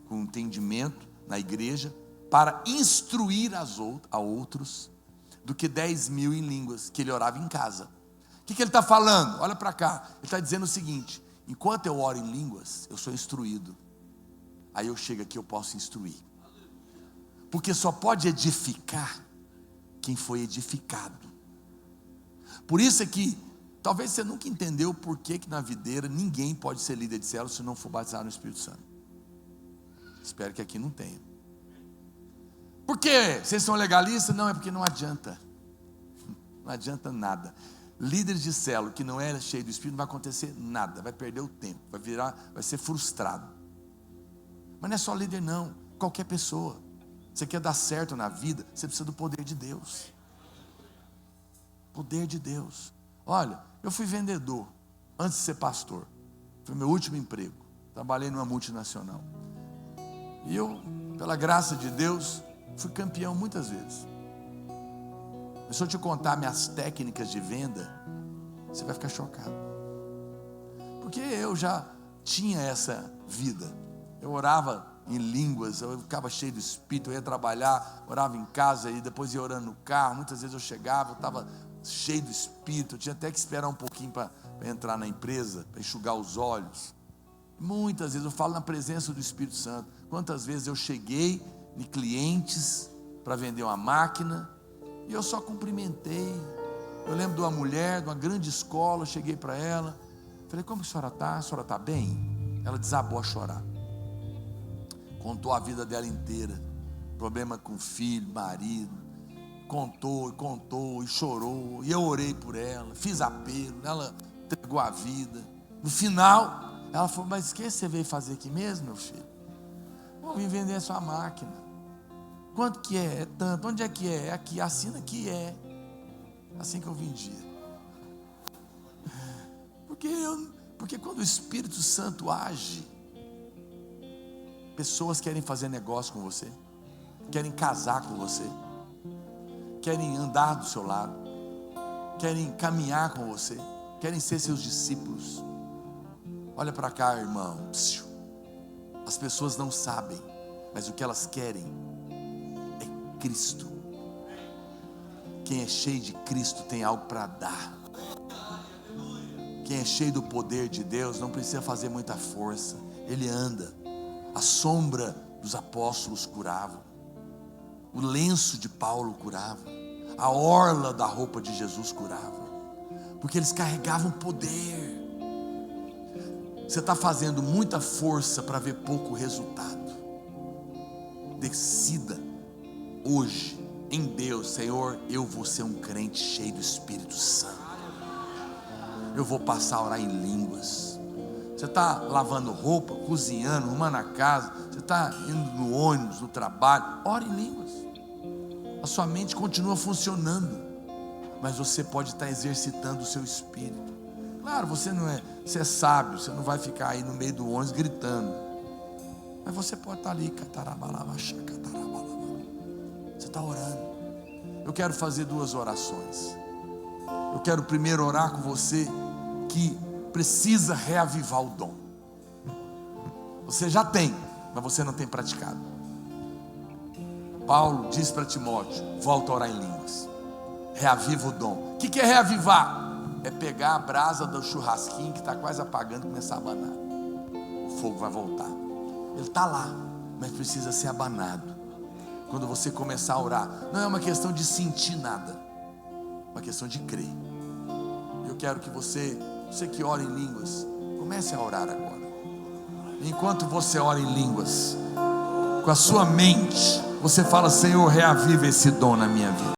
com entendimento na igreja, para instruir a outros, do que 10.000 em línguas, que ele orava em casa. O que ele está falando? Olha para cá, ele está dizendo o seguinte, enquanto eu oro em línguas, eu sou instruído, aí eu chego aqui, eu posso instruir, porque só pode edificar quem foi edificado. Por isso é que, talvez você nunca entendeu por que na videira ninguém pode ser líder de célula se não for batizado no Espírito Santo. Espero que aqui não tenha. Por quê? Vocês são legalistas? Não, é porque não adianta. Não adianta nada. Líderes de célula que não é cheio do Espírito, não vai acontecer nada, vai perder o tempo, vai ser frustrado. Mas não é só líder não, qualquer pessoa. Você quer dar certo na vida, você precisa do poder de Deus. Poder de Deus. Olha, eu fui vendedor antes de ser pastor. Foi meu último emprego. Trabalhei numa multinacional. E eu, pela graça de Deus, fui campeão muitas vezes. Mas se eu te contar minhas técnicas de venda, você vai ficar chocado. Porque eu já tinha essa vida. Eu orava em línguas, eu ficava cheio do Espírito, eu ia trabalhar, orava em casa e depois ia orando no carro. Muitas vezes eu chegava, eu estava cheio do Espírito, eu tinha até que esperar um pouquinho para para entrar na empresa, para enxugar os olhos. Muitas vezes eu falo na presença do Espírito Santo. Quantas vezes eu cheguei em clientes para vender uma máquina e eu só cumprimentei. Eu lembro de uma mulher, de uma grande escola, eu cheguei para ela, falei: como que a senhora está? A senhora está bem? Ela desabou a chorar. Contou a vida dela inteira, problema com filho, marido, contou e chorou, e eu orei por ela, fiz apelo, ela entregou a vida. No final, ela falou: mas o que você veio fazer aqui mesmo, meu filho? Eu vim vender a sua máquina. Quanto que é? É tanto. Onde é que é? É aqui, assina aqui, é assim que eu vendia. Porque quando o Espírito Santo age, pessoas querem fazer negócio com você, querem casar com você, querem andar do seu lado, querem caminhar com você, querem ser seus discípulos. Olha para cá, irmão. As pessoas não sabem, mas o que elas querem é Cristo. Quem é cheio de Cristo tem algo para dar. Quem é cheio do poder de Deus não precisa fazer muita força. Ele anda. A sombra dos apóstolos curava, o lenço de Paulo curava, a orla da roupa de Jesus curava, porque eles carregavam poder. Você está fazendo muita força para ver pouco resultado. Decida hoje em Deus: Senhor, eu vou ser um crente cheio do Espírito Santo. Eu vou passar a orar em línguas. Você está lavando roupa, cozinhando, arrumando a casa, você está indo no ônibus, no trabalho, ore em línguas. A sua mente continua funcionando, mas você pode estar exercitando o seu espírito. Claro, você é sábio, você não vai ficar aí no meio do ônibus gritando, mas você pode estar ali, você está orando. Eu quero fazer 2 orações. Eu quero primeiro orar com você que precisa reavivar o dom. Você já tem, mas você não tem praticado. Paulo diz para Timóteo: volta a orar em línguas, reaviva o dom. O que é reavivar? É pegar a brasa do churrasquinho que está quase apagando e começar a abanar. O fogo vai voltar. Ele está lá, mas precisa ser abanado. Quando você começar a orar, não é uma questão de sentir nada, é uma questão de crer. Eu quero que você que ora em línguas, comece a orar agora. Enquanto você ora em línguas, com a sua mente, você fala: Senhor, reaviva esse dom na minha vida.